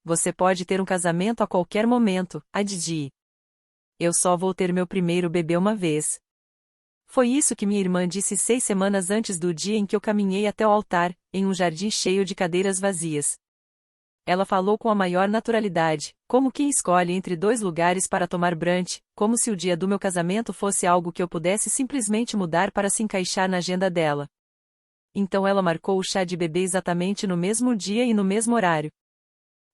você pode ter um casamento a qualquer momento, a Didi. Eu só vou ter meu primeiro bebê uma vez. Foi isso que minha irmã disse 6 semanas antes do dia em que eu caminhei até o altar, em um jardim cheio de cadeiras vazias. Ela falou com a maior naturalidade, como quem escolhe entre dois lugares para tomar brunch, como se o dia do meu casamento fosse algo que eu pudesse simplesmente mudar para se encaixar na agenda dela. Então ela marcou o chá de bebê exatamente no mesmo dia e no mesmo horário.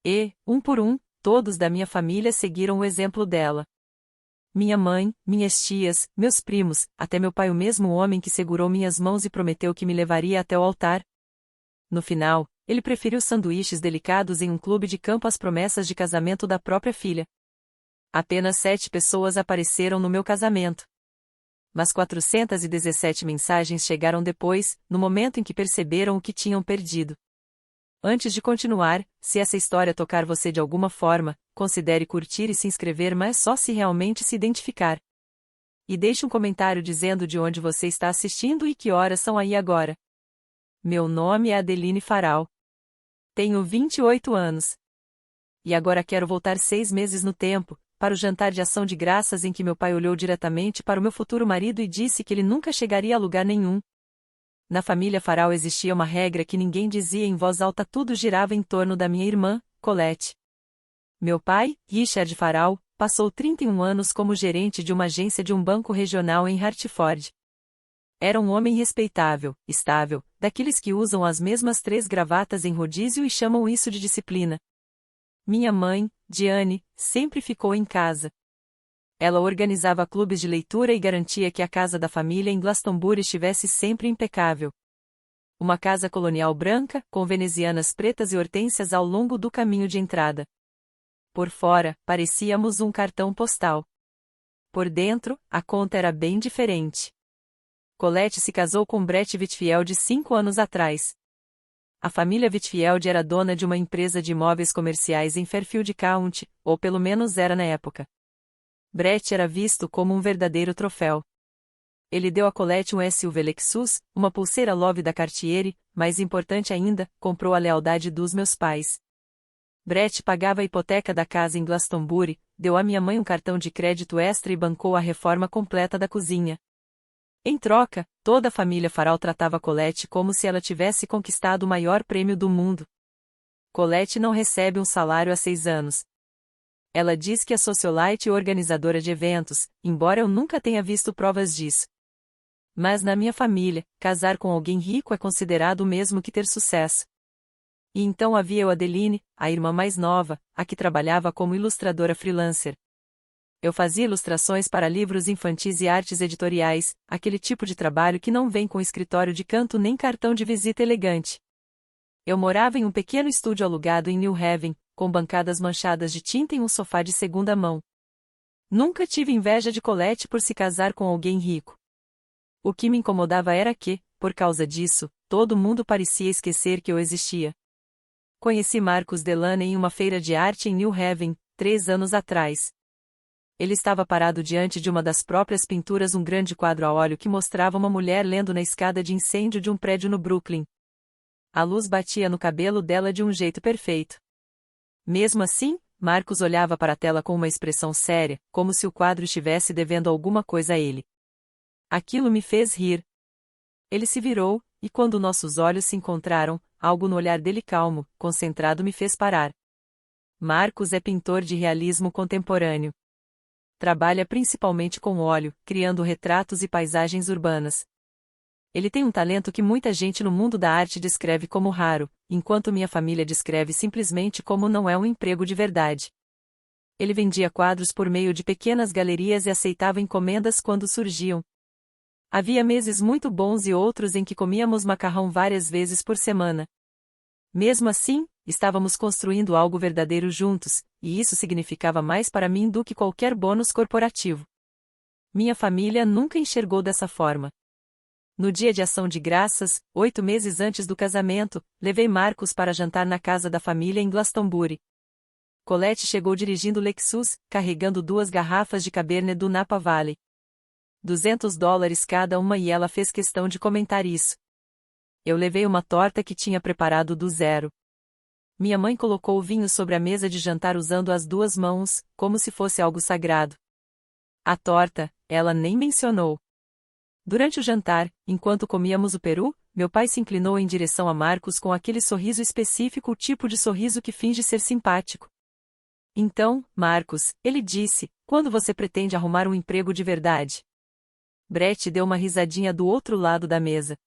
E, um por um, todos da minha família seguiram o exemplo dela. Minha mãe, minhas tias, meus primos, até meu pai, o mesmo homem que segurou minhas mãos e prometeu que me levaria até o altar. No final, ele preferiu sanduíches delicados em um clube de campo às promessas de casamento da própria filha. Apenas 7 pessoas apareceram no meu casamento. Mas 417 mensagens chegaram depois, no momento em que perceberam o que tinham perdido. Antes de continuar, se essa história tocar você de alguma forma, considere curtir e se inscrever, mas só se realmente se identificar. E deixe um comentário dizendo de onde você está assistindo e que horas são aí agora. Meu nome é Adeline Farol. Tenho 28 anos. E agora quero voltar 6 meses no tempo, para o jantar de ação de graças em que meu pai olhou diretamente para o meu futuro marido e disse que ele nunca chegaria a lugar nenhum. Na família Farol existia uma regra que ninguém dizia em voz alta, tudo girava em torno da minha irmã, Colette. Meu pai, Richard Farol, passou 31 anos como gerente de uma agência de um banco regional em Hartford. Era um homem respeitável, estável, daqueles que usam as mesmas 3 gravatas em rodízio e chamam isso de disciplina. Minha mãe, Diane, sempre ficou em casa. Ela organizava clubes de leitura e garantia que a casa da família em Glastonbury estivesse sempre impecável. Uma casa colonial branca, com venezianas pretas e hortênsias ao longo do caminho de entrada. Por fora, parecíamos um cartão postal. Por dentro, a conta era bem diferente. Colette se casou com Brett Whitfield 5 anos atrás. A família Whitfield era dona de uma empresa de imóveis comerciais em Fairfield County, ou pelo menos era na época. Brett era visto como um verdadeiro troféu. Ele deu a Colette um SUV Lexus, uma pulseira Love da Cartier e, mais importante ainda, comprou a lealdade dos meus pais. Brett pagava a hipoteca da casa em Glastonbury, deu à minha mãe um cartão de crédito extra e bancou a reforma completa da cozinha. Em troca, toda a família Farol tratava Colette como se ela tivesse conquistado o maior prêmio do mundo. Colette não recebe um salário há 6 anos. Ela diz que é socialite e organizadora de eventos, embora eu nunca tenha visto provas disso. Mas na minha família, casar com alguém rico é considerado o mesmo que ter sucesso. E então havia eu, Adeline, a irmã mais nova, a que trabalhava como ilustradora freelancer. Eu fazia ilustrações para livros infantis e artes editoriais, aquele tipo de trabalho que não vem com escritório de canto nem cartão de visita elegante. Eu morava em um pequeno estúdio alugado em New Haven, com bancadas manchadas de tinta e um sofá de segunda mão. Nunca tive inveja de Colette por se casar com alguém rico. O que me incomodava era que, por causa disso, todo mundo parecia esquecer que eu existia. Conheci Marcus Delaney em uma feira de arte em New Haven, 3 anos atrás. Ele estava parado diante de uma das próprias pinturas, um grande quadro a óleo que mostrava uma mulher lendo na escada de incêndio de um prédio no Brooklyn. A luz batia no cabelo dela de um jeito perfeito. Mesmo assim, Marcus olhava para a tela com uma expressão séria, como se o quadro estivesse devendo alguma coisa a ele. Aquilo me fez rir. Ele se virou, e quando nossos olhos se encontraram, algo no olhar dele calmo, concentrado me fez parar. Marcus é pintor de realismo contemporâneo. Trabalha principalmente com óleo, criando retratos e paisagens urbanas. Ele tem um talento que muita gente no mundo da arte descreve como raro, enquanto minha família descreve simplesmente como não é um emprego de verdade. Ele vendia quadros por meio de pequenas galerias e aceitava encomendas quando surgiam. Havia meses muito bons e outros em que comíamos macarrão várias vezes por semana. Mesmo assim, estávamos construindo algo verdadeiro juntos, e isso significava mais para mim do que qualquer bônus corporativo. Minha família nunca enxergou dessa forma. No dia de ação de graças, 8 meses antes do casamento, levei Marcus para jantar na casa da família em Glastonbury. Colette chegou dirigindo o Lexus, carregando 2 garrafas de Cabernet do Napa Valley. $200 cada uma, e ela fez questão de comentar isso. Eu levei uma torta que tinha preparado do zero. Minha mãe colocou o vinho sobre a mesa de jantar usando as duas mãos, como se fosse algo sagrado. A torta, ela nem mencionou. Durante o jantar, enquanto comíamos o peru, meu pai se inclinou em direção a Marcos com aquele sorriso específico, o tipo de sorriso que finge ser simpático. Então, Marcos, ele disse, quando você pretende arrumar um emprego de verdade? Brett deu uma risadinha do outro lado da mesa.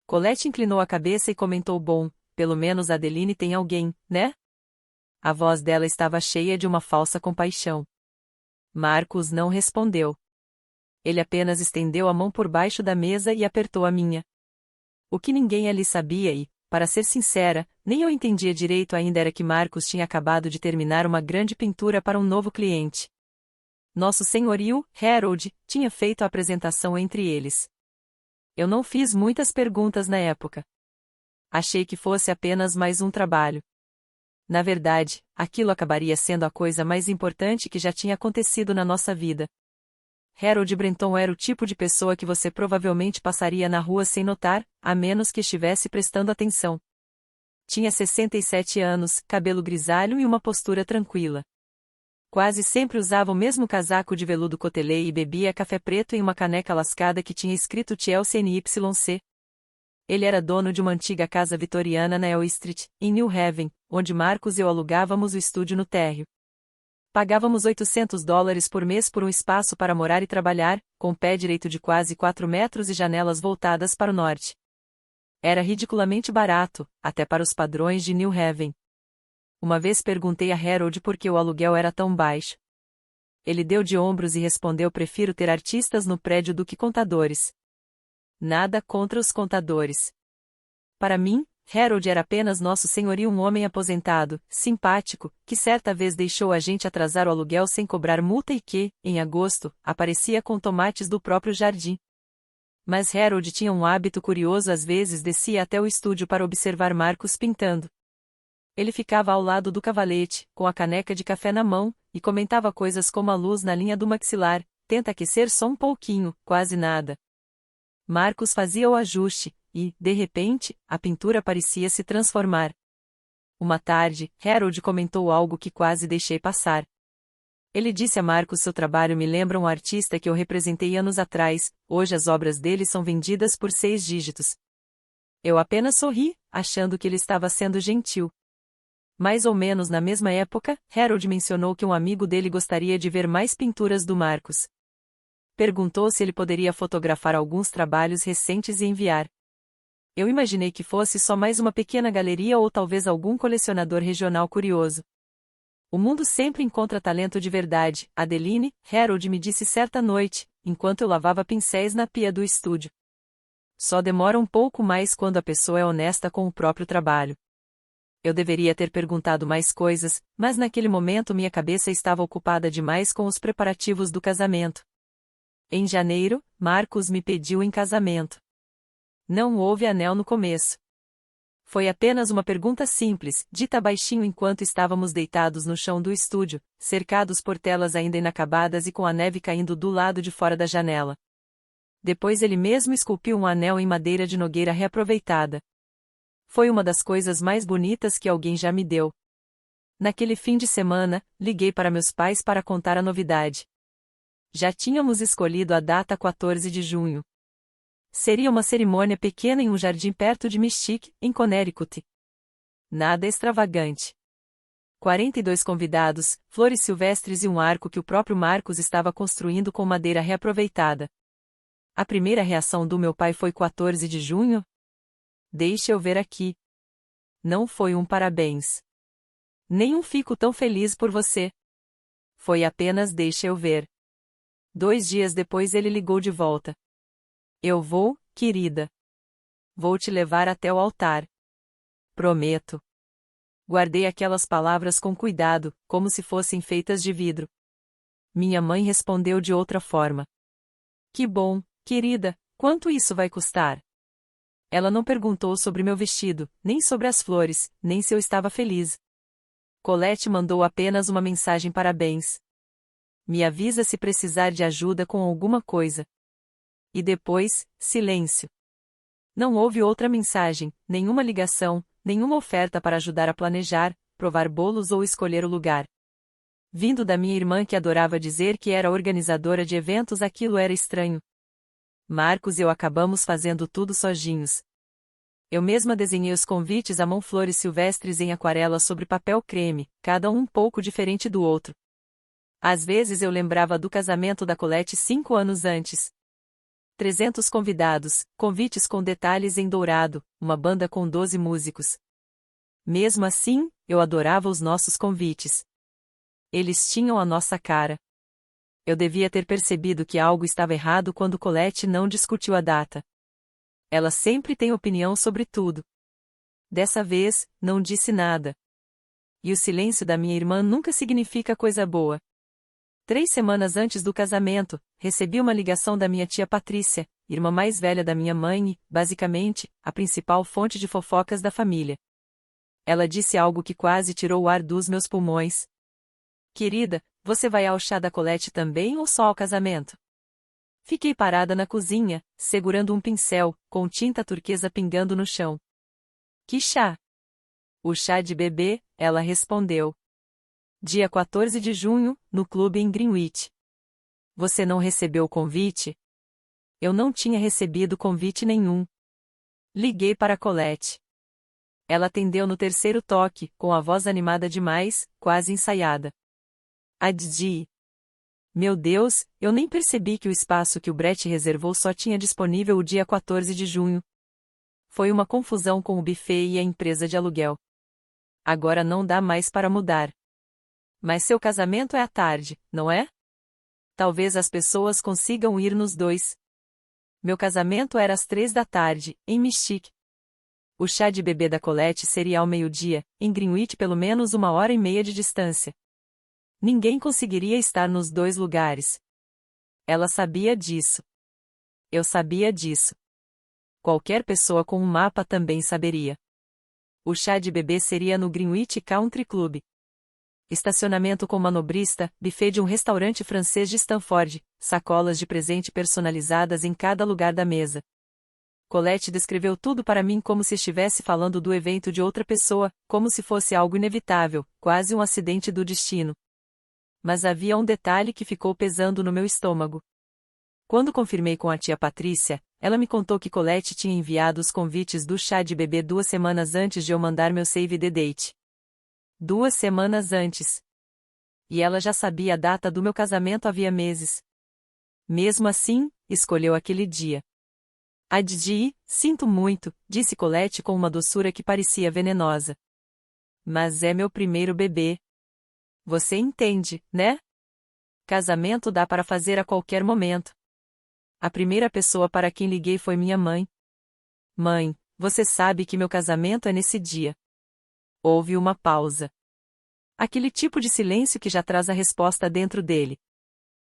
Colette inclinou a cabeça e comentou: bom, pelo menos Adeline tem alguém, né? A voz dela estava cheia de uma falsa compaixão. Marcos não respondeu. Ele apenas estendeu a mão por baixo da mesa e apertou a minha. O que ninguém ali sabia e, para ser sincera, nem eu entendia direito ainda era que Marcos tinha acabado de terminar uma grande pintura para um novo cliente. Nosso senhorio, Harold, tinha feito a apresentação entre eles. Eu não fiz muitas perguntas na época. Achei que fosse apenas mais um trabalho. Na verdade, aquilo acabaria sendo a coisa mais importante que já tinha acontecido na nossa vida. Harold Brenton era o tipo de pessoa que você provavelmente passaria na rua sem notar, a menos que estivesse prestando atenção. Tinha 67 anos, cabelo grisalho e uma postura tranquila. Quase sempre usava o mesmo casaco de veludo cotelê e bebia café preto em uma caneca lascada que tinha escrito Chelsea NYC. Ele era dono de uma antiga casa vitoriana na Elm Street, em New Haven, onde Marcos e eu alugávamos o estúdio no térreo. Pagávamos $800 por mês por um espaço para morar e trabalhar, com pé direito de quase 4 metros e janelas voltadas para o norte. Era ridiculamente barato, até para os padrões de New Haven. Uma vez perguntei a Harold por que o aluguel era tão baixo. Ele deu de ombros e respondeu: prefiro ter artistas no prédio do que contadores. Nada contra os contadores. Para mim, Harold era apenas nosso senhorio, um homem aposentado, simpático, que certa vez deixou a gente atrasar o aluguel sem cobrar multa e que, em agosto, aparecia com tomates do próprio jardim. Mas Harold tinha um hábito curioso, às vezes descia até o estúdio para observar Marcos pintando. Ele ficava ao lado do cavalete, com a caneca de café na mão, e comentava coisas como a luz na linha do maxilar, tenta aquecer só um pouquinho, quase nada. Marcos fazia o ajuste, e, de repente, a pintura parecia se transformar. Uma tarde, Harold comentou algo que quase deixei passar. Ele disse a Marcos: seu trabalho me lembra um artista que eu representei anos atrás, hoje as obras dele são vendidas por 6 dígitos. Eu apenas sorri, achando que ele estava sendo gentil. Mais ou menos na mesma época, Harold mencionou que um amigo dele gostaria de ver mais pinturas do Marcos. Perguntou se ele poderia fotografar alguns trabalhos recentes e enviar. Eu imaginei que fosse só mais uma pequena galeria ou talvez algum colecionador regional curioso. O mundo sempre encontra talento de verdade, Adeline, Harold me disse certa noite, enquanto eu lavava pincéis na pia do estúdio. Só demora um pouco mais quando a pessoa é honesta com o próprio trabalho. Eu deveria ter perguntado mais coisas, mas naquele momento minha cabeça estava ocupada demais com os preparativos do casamento. Em janeiro, Marcos me pediu em casamento. Não houve anel no começo. Foi apenas uma pergunta simples, dita baixinho enquanto estávamos deitados no chão do estúdio, cercados por telas ainda inacabadas e com a neve caindo do lado de fora da janela. Depois ele mesmo esculpiu um anel em madeira de nogueira reaproveitada. Foi uma das coisas mais bonitas que alguém já me deu. Naquele fim de semana, liguei para meus pais para contar a novidade. Já tínhamos escolhido a data 14 de junho. Seria uma cerimônia pequena em um jardim perto de Mystic, em Connecticut. Nada extravagante. 42 convidados, flores silvestres e um arco que o próprio Marcos estava construindo com madeira reaproveitada. A primeira reação do meu pai foi: 14 de junho? Deixa eu ver aqui. Não foi um parabéns. Nem um fico tão feliz por você. Foi apenas deixa eu ver. 2 dias depois ele ligou de volta. Eu vou, querida. Vou te levar até o altar. Prometo. Guardei aquelas palavras com cuidado, como se fossem feitas de vidro. Minha mãe respondeu de outra forma. Que bom, querida, quanto isso vai custar? Ela não perguntou sobre meu vestido, nem sobre as flores, nem se eu estava feliz. Colette mandou apenas uma mensagem: parabéns. Me avisa se precisar de ajuda com alguma coisa. E depois, silêncio. Não houve outra mensagem, nenhuma ligação, nenhuma oferta para ajudar a planejar, provar bolos ou escolher o lugar. Vindo da minha irmã que adorava dizer que era organizadora de eventos, aquilo era estranho. Marcos e eu acabamos fazendo tudo sozinhos. Eu mesma desenhei os convites à mão, flores silvestres em aquarela sobre papel creme, cada um pouco diferente do outro. Às vezes eu lembrava do casamento da Colette 5 anos antes. 300 convidados, convites com detalhes em dourado, uma banda com 12 músicos. Mesmo assim, eu adorava os nossos convites. Eles tinham a nossa cara. Eu devia ter percebido que algo estava errado quando Colette não discutiu a data. Ela sempre tem opinião sobre tudo. Dessa vez, não disse nada. E o silêncio da minha irmã nunca significa coisa boa. 3 semanas antes do casamento, recebi uma ligação da minha tia Patrícia, irmã mais velha da minha mãe e, basicamente, a principal fonte de fofocas da família. Ela disse algo que quase tirou o ar dos meus pulmões. Querida, você vai ao chá da Colette também ou só ao casamento? Fiquei parada na cozinha, segurando um pincel, com tinta turquesa pingando no chão. Que chá? O chá de bebê, ela respondeu. Dia 14 de junho, no clube em Greenwich. Você não recebeu o convite? Eu não tinha recebido convite nenhum. Liguei para Colette. Ela atendeu no terceiro toque, com a voz animada demais, quase ensaiada. A Didi. Meu Deus, eu nem percebi que o espaço que o Brett reservou só tinha disponível o dia 14 de junho. Foi uma confusão com o buffet e a empresa de aluguel. Agora não dá mais para mudar. Mas seu casamento é à tarde, não é? Talvez as pessoas consigam ir nos dois. Meu casamento era às 3 da tarde, em Mystic. O chá de bebê da Colette seria ao meio-dia, em Greenwich, pelo menos 1h30 de distância. Ninguém conseguiria estar nos dois lugares. Ela sabia disso. Eu sabia disso. Qualquer pessoa com um mapa também saberia. O chá de bebê seria no Greenwich Country Club. Estacionamento com manobrista, buffet de um restaurante francês de Stanford, sacolas de presente personalizadas em cada lugar da mesa. Colette descreveu tudo para mim como se estivesse falando do evento de outra pessoa, como se fosse algo inevitável, quase um acidente do destino. Mas havia um detalhe que ficou pesando no meu estômago. Quando confirmei com a tia Patrícia, ela me contou que Colette tinha enviado os convites do chá de bebê 2 semanas antes de eu mandar meu save the date. 2 semanas antes. E ela já sabia a data do meu casamento havia meses. Mesmo assim, escolheu aquele dia. A Didi, sinto muito, disse Colette com uma doçura que parecia venenosa. Mas é meu primeiro bebê. Você entende, né? Casamento dá para fazer a qualquer momento. A primeira pessoa para quem liguei foi minha mãe. Mãe, você sabe que meu casamento é nesse dia. Houve uma pausa. Aquele tipo de silêncio que já traz a resposta dentro dele.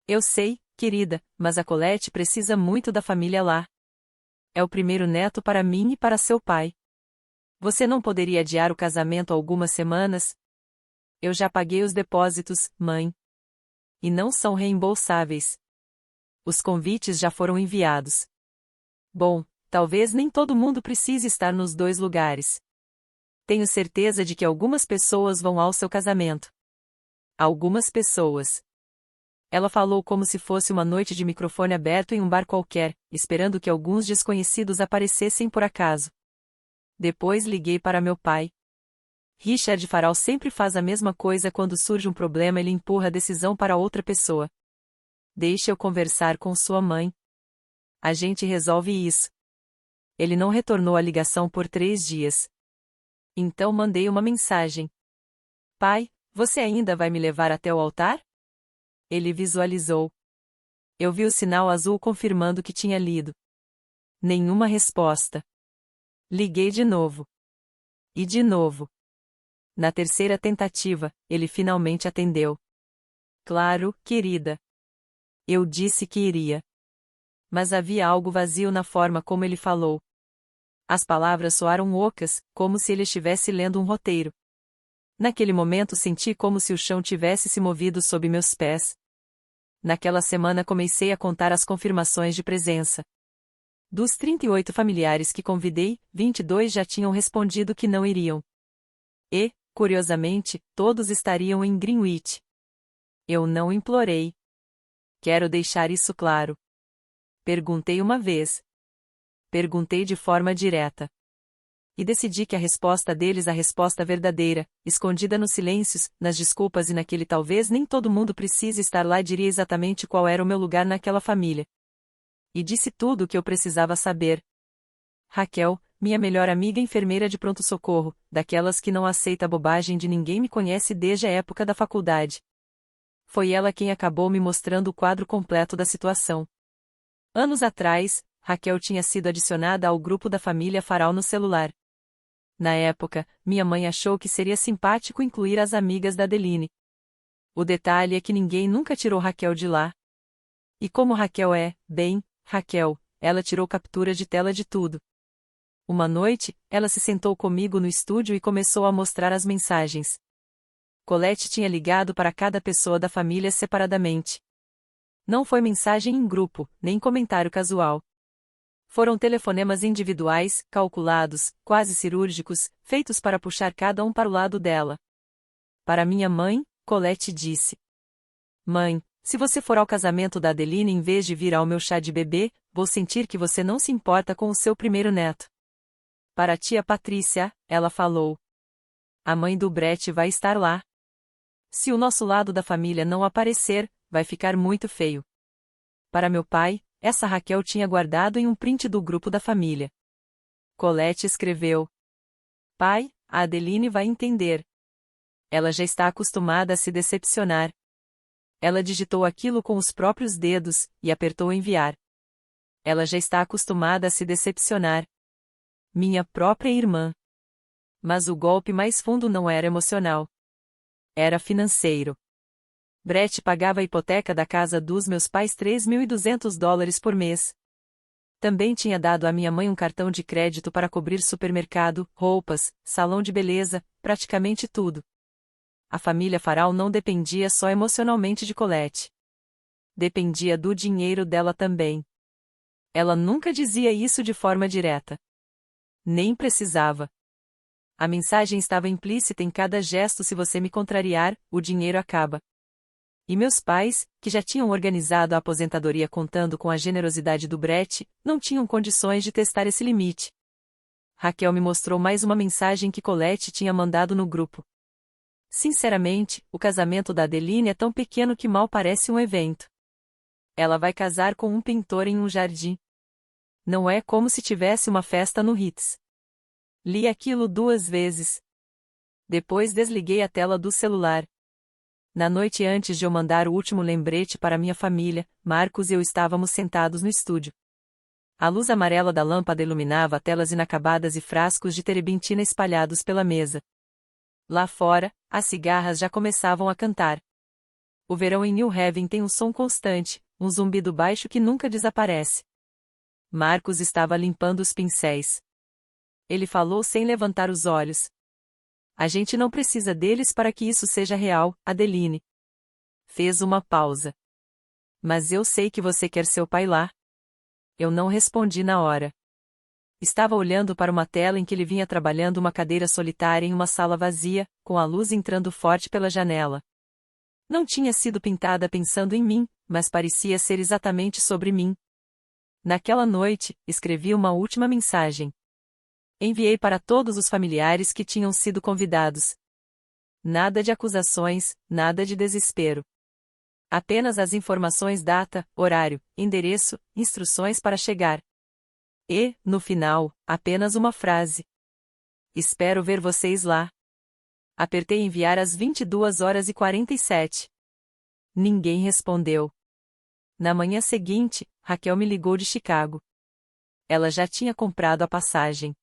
Eu sei, querida, mas a Colette precisa muito da família lá. É o primeiro neto para mim e para seu pai. Você não poderia adiar o casamento algumas semanas? Eu já paguei os depósitos, mãe. E não são reembolsáveis. Os convites já foram enviados. Bom, talvez nem todo mundo precise estar nos dois lugares. Tenho certeza de que algumas pessoas vão ao seu casamento. Algumas pessoas. Ela falou como se fosse uma noite de microfone aberto em um bar qualquer, esperando que alguns desconhecidos aparecessem por acaso. Depois liguei para meu pai. Richard Farrell sempre faz a mesma coisa quando surge um problema, ele empurra a decisão para outra pessoa. Deixe eu conversar com sua mãe. A gente resolve isso. Ele não retornou a ligação por 3 dias. Então mandei uma mensagem. Pai, você ainda vai me levar até o altar? Ele visualizou. Eu vi o sinal azul confirmando que tinha lido. Nenhuma resposta. Liguei de novo. E de novo. Na terceira tentativa, ele finalmente atendeu. Claro, querida. Eu disse que iria. Mas havia algo vazio na forma como ele falou. As palavras soaram ocas, como se ele estivesse lendo um roteiro. Naquele momento senti como se o chão tivesse se movido sob meus pés. Naquela semana comecei a contar as confirmações de presença. Dos 38 familiares que convidei, 22 já tinham respondido que não iriam. E, curiosamente, todos estariam em Greenwich. Eu não implorei. Quero deixar isso claro. Perguntei uma vez. Perguntei de forma direta. E decidi que a resposta deles, a resposta verdadeira, escondida nos silêncios, nas desculpas e naquele talvez nem todo mundo precise estar lá, diria exatamente qual era o meu lugar naquela família. E disse tudo o que eu precisava saber. Raquel, minha melhor amiga enfermeira de pronto-socorro, daquelas que não aceita a bobagem de ninguém, me conhece desde a época da faculdade. Foi ela quem acabou me mostrando o quadro completo da situação. Anos atrás, Raquel tinha sido adicionada ao grupo da família Farol no celular. Na época, minha mãe achou que seria simpático incluir as amigas da Adeline. O detalhe é que ninguém nunca tirou Raquel de lá. E como Raquel é, bem, Raquel, ela tirou captura de tela de tudo. Uma noite, ela se sentou comigo no estúdio e começou a mostrar as mensagens. Colette tinha ligado para cada pessoa da família separadamente. Não foi mensagem em grupo, nem comentário casual. Foram telefonemas individuais, calculados, quase cirúrgicos, feitos para puxar cada um para o lado dela. Para minha mãe, Colette disse: Mãe, se você for ao casamento da Adeline em vez de vir ao meu chá de bebê, vou sentir que você não se importa com o seu primeiro neto. Para a tia Patrícia, ela falou: a mãe do Brett vai estar lá. Se o nosso lado da família não aparecer, vai ficar muito feio. Para meu pai, essa Raquel tinha guardado em um print do grupo da família. Colette escreveu: Pai, a Adeline vai entender. Ela já está acostumada a se decepcionar. Ela digitou aquilo com os próprios dedos, e apertou enviar. Ela já está acostumada a se decepcionar. Minha própria irmã. Mas o golpe mais fundo não era emocional. Era financeiro. Brett pagava a hipoteca da casa dos meus pais $3.200 por mês. Também tinha dado à minha mãe um cartão de crédito para cobrir supermercado, roupas, salão de beleza, praticamente tudo. A família Farol não dependia só emocionalmente de Colette. Dependia do dinheiro dela também. Ela nunca dizia isso de forma direta. Nem precisava. A mensagem estava implícita em cada gesto: se você me contrariar, o dinheiro acaba. E meus pais, que já tinham organizado a aposentadoria contando com a generosidade do Brett, não tinham condições de testar esse limite. Raquel me mostrou mais uma mensagem que Colette tinha mandado no grupo. Sinceramente, o casamento da Adeline é tão pequeno que mal parece um evento. Ela vai casar com um pintor em um jardim. Não é como se tivesse uma festa no Ritz. Li aquilo 2 vezes. Depois desliguei a tela do celular. Na noite antes de eu mandar o último lembrete para minha família, Marcos e eu estávamos sentados no estúdio. A luz amarela da lâmpada iluminava telas inacabadas e frascos de terebintina espalhados pela mesa. Lá fora, as cigarras já começavam a cantar. O verão em New Haven tem um som constante, um zumbido baixo que nunca desaparece. Marcos estava limpando os pincéis. Ele falou sem levantar os olhos. A gente não precisa deles para que isso seja real, Adeline. Fez uma pausa. Mas eu sei que você quer seu pai lá. Eu não respondi na hora. Estava olhando para uma tela em que ele vinha trabalhando uma cadeira solitária em uma sala vazia, com a luz entrando forte pela janela. Não tinha sido pintada pensando em mim, mas parecia ser exatamente sobre mim. Naquela noite, escrevi uma última mensagem. Enviei para todos os familiares que tinham sido convidados. Nada de acusações, nada de desespero. Apenas as informações: data, horário, endereço, instruções para chegar. E, no final, apenas uma frase: espero ver vocês lá. Apertei enviar às 22h47. Ninguém respondeu. Na manhã seguinte, Raquel me ligou de Chicago. Ela já tinha comprado a passagem.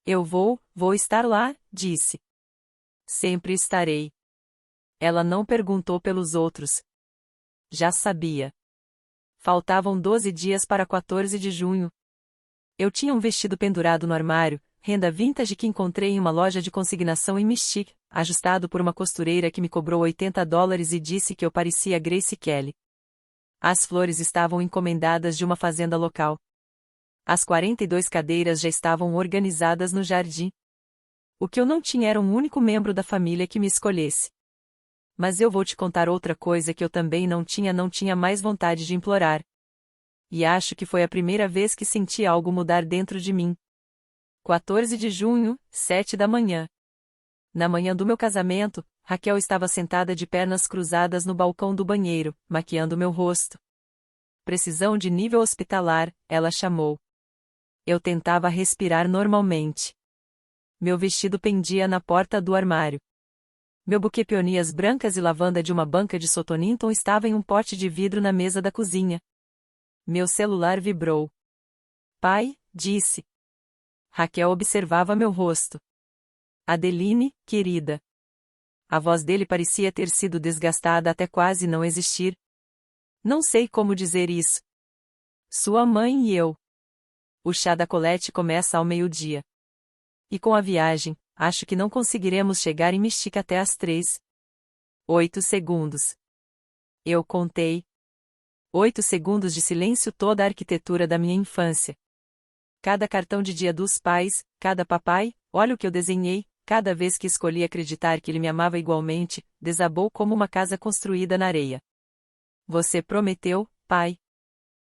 Eu vou estar lá, disse. Sempre estarei. Ela não perguntou pelos outros. Já sabia. Faltavam 12 dias para 14 de junho. Eu tinha um vestido pendurado no armário, renda vintage que encontrei em uma loja de consignação em Mystic, ajustado por uma costureira que me cobrou $80 e disse que eu parecia Grace Kelly. As flores estavam encomendadas de uma fazenda local. As 42 cadeiras já estavam organizadas no jardim. O que eu não tinha era um único membro da família que me escolhesse. Mas eu vou te contar outra coisa que eu também não tinha mais vontade de implorar. E acho que foi a primeira vez que senti algo mudar dentro de mim. 14 de junho, 7 da manhã. Na manhã do meu casamento, Raquel estava sentada de pernas cruzadas no balcão do banheiro, maquiando meu rosto. Precisão de nível hospitalar, ela chamou. Eu tentava respirar normalmente. Meu vestido pendia na porta do armário. Meu buquê peonias brancas e lavanda de uma banca de Sotonington estava em um pote de vidro na mesa da cozinha. Meu celular vibrou. Pai, disse. Raquel observava meu rosto. Adeline, querida. A voz dele parecia ter sido desgastada até quase não existir. Não sei como dizer isso. Sua mãe e eu. O chá da Colette começa ao meio-dia. E com a viagem, acho que não conseguiremos chegar em Mystique até às 3. 8 segundos. Eu contei. 8 segundos de silêncio, toda a arquitetura da minha infância. Cada cartão de Dia dos Pais, cada papai, olha o que eu desenhei, cada vez que escolhi acreditar que ele me amava igualmente, desabou como uma casa construída na areia. Você prometeu, pai.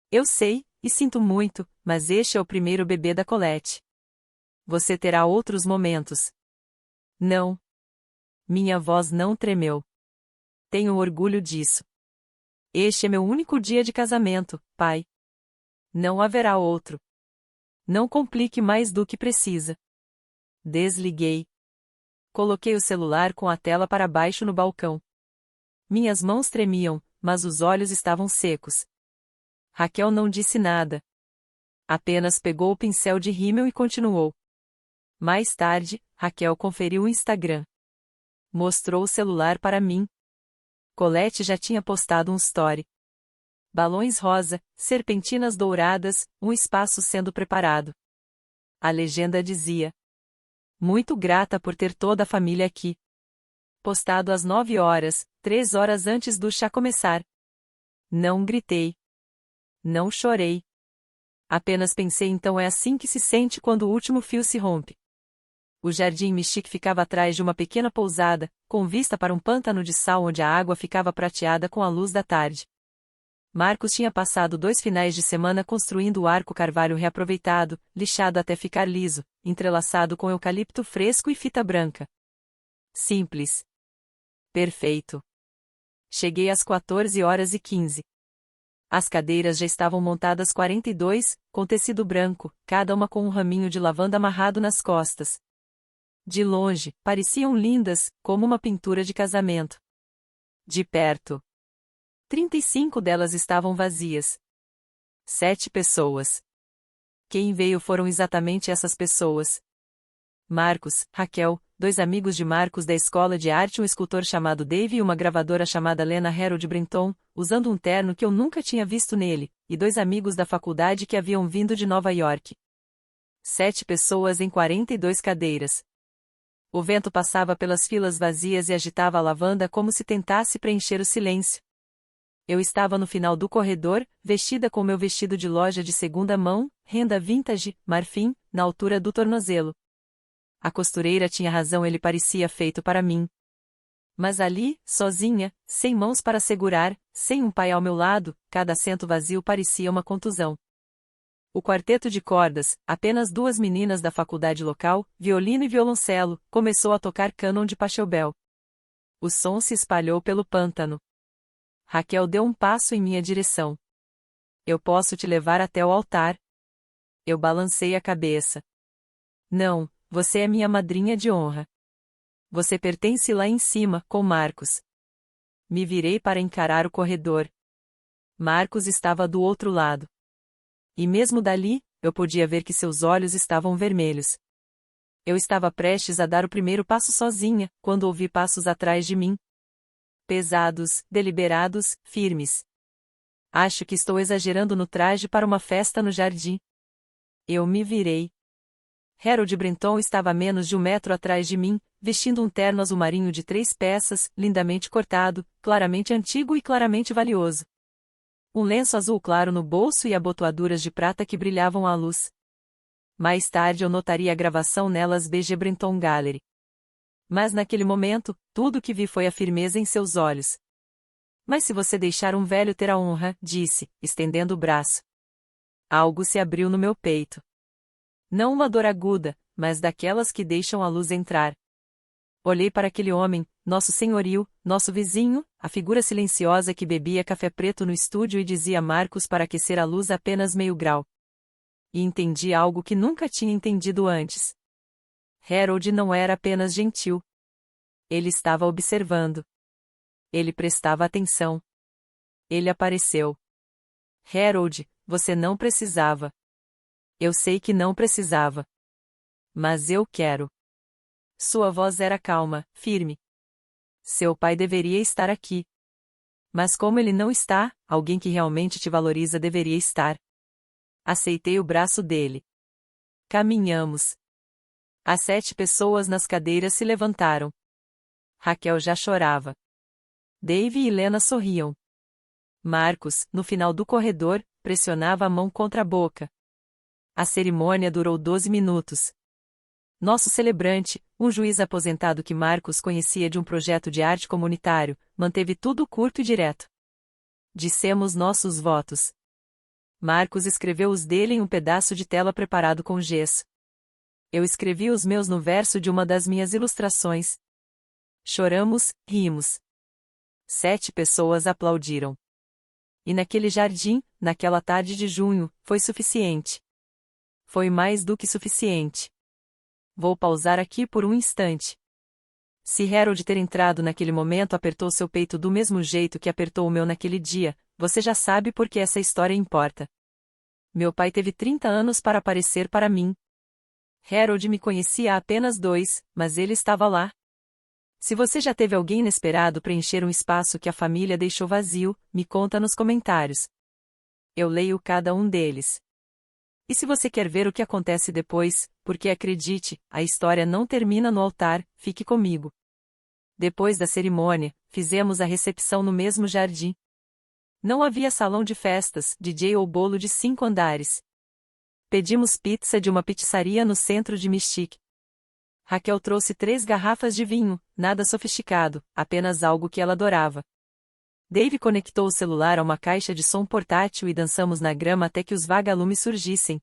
Eu sei, e sinto muito, mas este é o primeiro bebê da Colette. Você terá outros momentos. Não. Minha voz não tremeu. Tenho orgulho disso. Este é meu único dia de casamento, pai. Não haverá outro. Não complique mais do que precisa. Desliguei. Coloquei o celular com a tela para baixo no balcão. Minhas mãos tremiam, mas os olhos estavam secos. Raquel não disse nada. Apenas pegou o pincel de rímel e continuou. Mais tarde, Raquel conferiu o Instagram. Mostrou o celular para mim. Colette já tinha postado um story. Balões rosa, serpentinas douradas, um espaço sendo preparado. A legenda dizia: muito grata por ter toda a família aqui. Postado às 9 horas, 3 horas antes do chá começar. Não gritei. Não chorei. Apenas pensei, então é assim que se sente quando o último fio se rompe. O jardim Mystique ficava atrás de uma pequena pousada, com vista para um pântano de sal onde a água ficava prateada com a luz da tarde. Marcos tinha passado 2 finais de semana construindo o arco carvalho reaproveitado, lixado até ficar liso, entrelaçado com eucalipto fresco e fita branca. Simples. Perfeito. Cheguei às 14h15. As cadeiras já estavam montadas 42, com tecido branco, cada uma com um raminho de lavanda amarrado nas costas. De longe, pareciam lindas, como uma pintura de casamento. De perto, 35 delas estavam vazias. 7 pessoas. Quem veio foram exatamente essas pessoas. Marcos, Raquel, 2 amigos de Marcos da escola de arte, um escultor chamado Dave e uma gravadora chamada Lena Harold Brenton, usando um terno que eu nunca tinha visto nele, e 2 amigos da faculdade que haviam vindo de Nova York. 7 pessoas em 42 cadeiras. O vento passava pelas filas vazias e agitava a lavanda como se tentasse preencher o silêncio. Eu estava no final do corredor, vestida com meu vestido de loja de segunda mão, renda vintage, marfim, na altura do tornozelo. A costureira tinha razão, ele parecia feito para mim. Mas ali, sozinha, sem mãos para segurar, sem um pai ao meu lado, cada assento vazio parecia uma contusão. O quarteto de cordas, apenas 2 meninas da faculdade local, violino e violoncelo, começou a tocar Canon de Pachelbel. O som se espalhou pelo pântano. Raquel deu um passo em minha direção. Eu posso te levar até o altar? Eu balancei a cabeça. Não, você é minha madrinha de honra. Você pertence lá em cima, com Marcos. Me virei para encarar o corredor. Marcos estava do outro lado. E mesmo dali, eu podia ver que seus olhos estavam vermelhos. Eu estava prestes a dar o primeiro passo sozinha, quando ouvi passos atrás de mim. Pesados, deliberados, firmes. Acho que estou exagerando no traje para uma festa no jardim. Eu me virei. Harold Brenton estava a menos de 1 metro atrás de mim, vestindo um terno azul marinho de 3 peças, lindamente cortado, claramente antigo e claramente valioso. um lenço azul claro no bolso e abotoaduras de prata que brilhavam à luz. Mais tarde eu notaria a gravação nelas BG Brenton Gallery. Mas naquele momento, tudo o que vi foi a firmeza em seus olhos. Mas se você deixar um velho ter a honra, disse, estendendo o braço. Algo se abriu no meu peito. Não uma dor aguda, mas daquelas que deixam a luz entrar. Olhei para aquele homem, nosso senhorio, nosso vizinho, a figura silenciosa que bebia café preto no estúdio e dizia Marcos para aquecer a luz apenas meio grau. E entendi algo que nunca tinha entendido antes. Harold não era apenas gentil. Ele estava observando. Ele prestava atenção. Ele apareceu. Harold, você não precisava. Eu sei que não precisava. Mas eu quero. Sua voz era calma, firme. Seu pai deveria estar aqui. Mas como ele não está, alguém que realmente te valoriza deveria estar. Aceitei o braço dele. Caminhamos. As 7 pessoas nas cadeiras se levantaram. Raquel já chorava. Dave e Lena sorriam. Marcos, no final do corredor, pressionava a mão contra a boca. A cerimônia durou 12 minutos. Nosso celebrante, um juiz aposentado que Marcos conhecia de um projeto de arte comunitário, manteve tudo curto e direto. Dissemos nossos votos. Marcos escreveu os dele em um pedaço de tela preparado com gesso. Eu escrevi os meus no verso de uma das minhas ilustrações. Choramos, rimos. 7 pessoas aplaudiram. E naquele jardim, naquela tarde de junho, foi suficiente. Foi mais do que suficiente. Vou pausar aqui por um instante. Se Harold ter entrado naquele momento apertou seu peito do mesmo jeito que apertou o meu naquele dia, você já sabe por que essa história importa. Meu pai teve 30 anos para aparecer para mim. Harold me conhecia há apenas 2, mas ele estava lá. Se você já teve alguém inesperado preencher um espaço que a família deixou vazio, me conta nos comentários. Eu leio cada um deles. E se você quer ver o que acontece depois, porque acredite, a história não termina no altar, fique comigo. Depois da cerimônia, fizemos a recepção no mesmo jardim. Não havia salão de festas, DJ ou bolo de 5 andares. Pedimos pizza de uma pizzaria no centro de Mystique. Raquel trouxe 3 garrafas de vinho, nada sofisticado, apenas algo que ela adorava. Dave conectou o celular a uma caixa de som portátil e dançamos na grama até que os vagalumes surgissem.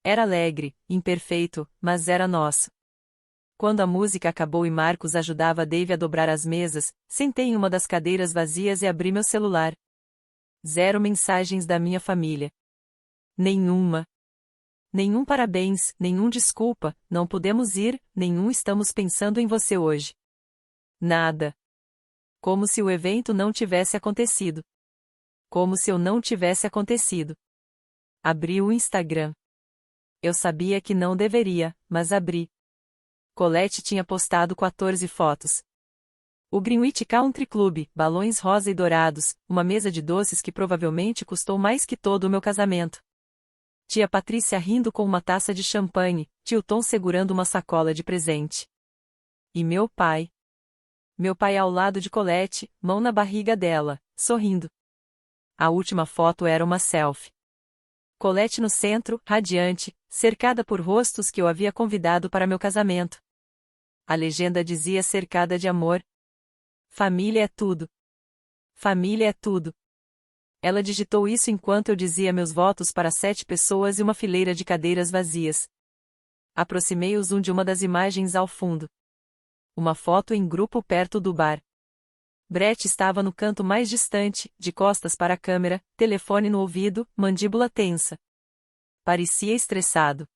Era alegre, imperfeito, mas era nosso. Quando a música acabou e Marcos ajudava Dave a dobrar as mesas, sentei em uma das cadeiras vazias e abri meu celular. 0 mensagens da minha família. Nenhuma. Nenhum parabéns, nenhum desculpa, não podemos ir, nenhum estamos pensando em você hoje. Nada. Como se o evento não tivesse acontecido. Como se eu não tivesse acontecido. Abri o Instagram. Eu sabia que não deveria, mas abri. Colette tinha postado 14 fotos. O Greenwich Country Club, balões rosa e dourados, uma mesa de doces que provavelmente custou mais que todo o meu casamento. Tia Patrícia rindo com uma taça de champanhe, tio Tom segurando uma sacola de presente. E meu pai. Meu pai ao lado de Colette, mão na barriga dela, sorrindo. A última foto era uma selfie. Colette no centro, radiante, cercada por rostos que eu havia convidado para meu casamento. A legenda dizia cercada de amor. Família é tudo. Família é tudo. Ela digitou isso enquanto eu dizia meus votos para 7 pessoas e uma fileira de cadeiras vazias. Aproximei o zoom de uma das imagens ao fundo. Uma foto em grupo perto do bar. Brett estava no canto mais distante, de costas para a câmera, telefone no ouvido, mandíbula tensa. Parecia estressado.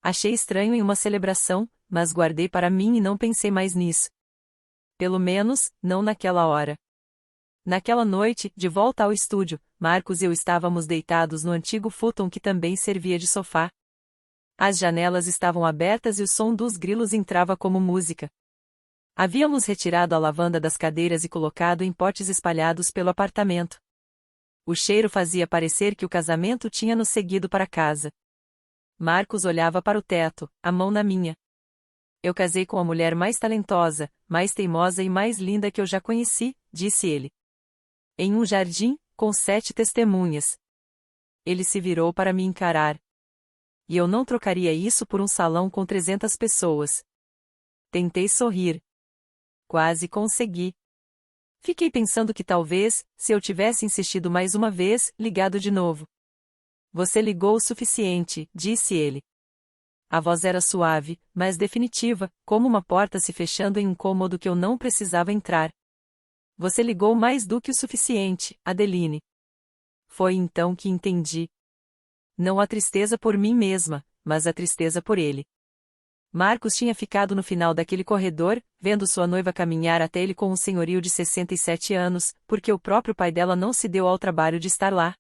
Achei estranho em uma celebração, mas guardei para mim e não pensei mais nisso. Pelo menos, não naquela hora. Naquela noite, de volta ao estúdio, Marcos e eu estávamos deitados no antigo futon que também servia de sofá. As janelas estavam abertas e o som dos grilos entrava como música. Havíamos retirado a lavanda das cadeiras e colocado em potes espalhados pelo apartamento. O cheiro fazia parecer que o casamento tinha nos seguido para casa. Marcos olhava para o teto, a mão na minha. Eu casei com a mulher mais talentosa, mais teimosa e mais linda que eu já conheci, disse ele. Em um jardim, com 7 testemunhas. Ele se virou para me encarar. E eu não trocaria isso por um salão com 300 pessoas. Tentei sorrir. Quase consegui. Fiquei pensando que talvez, se eu tivesse insistido mais uma vez, ligado de novo. Você ligou o suficiente, disse ele. A voz era suave, mas definitiva, como uma porta se fechando em um cômodo que eu não precisava entrar. Você ligou mais do que o suficiente, Adeline. Foi então que entendi. Não a tristeza por mim mesma, mas a tristeza por ele. Marcos tinha ficado no final daquele corredor, vendo sua noiva caminhar até ele com um senhorio de 67 anos, porque o próprio pai dela não se deu ao trabalho de estar lá.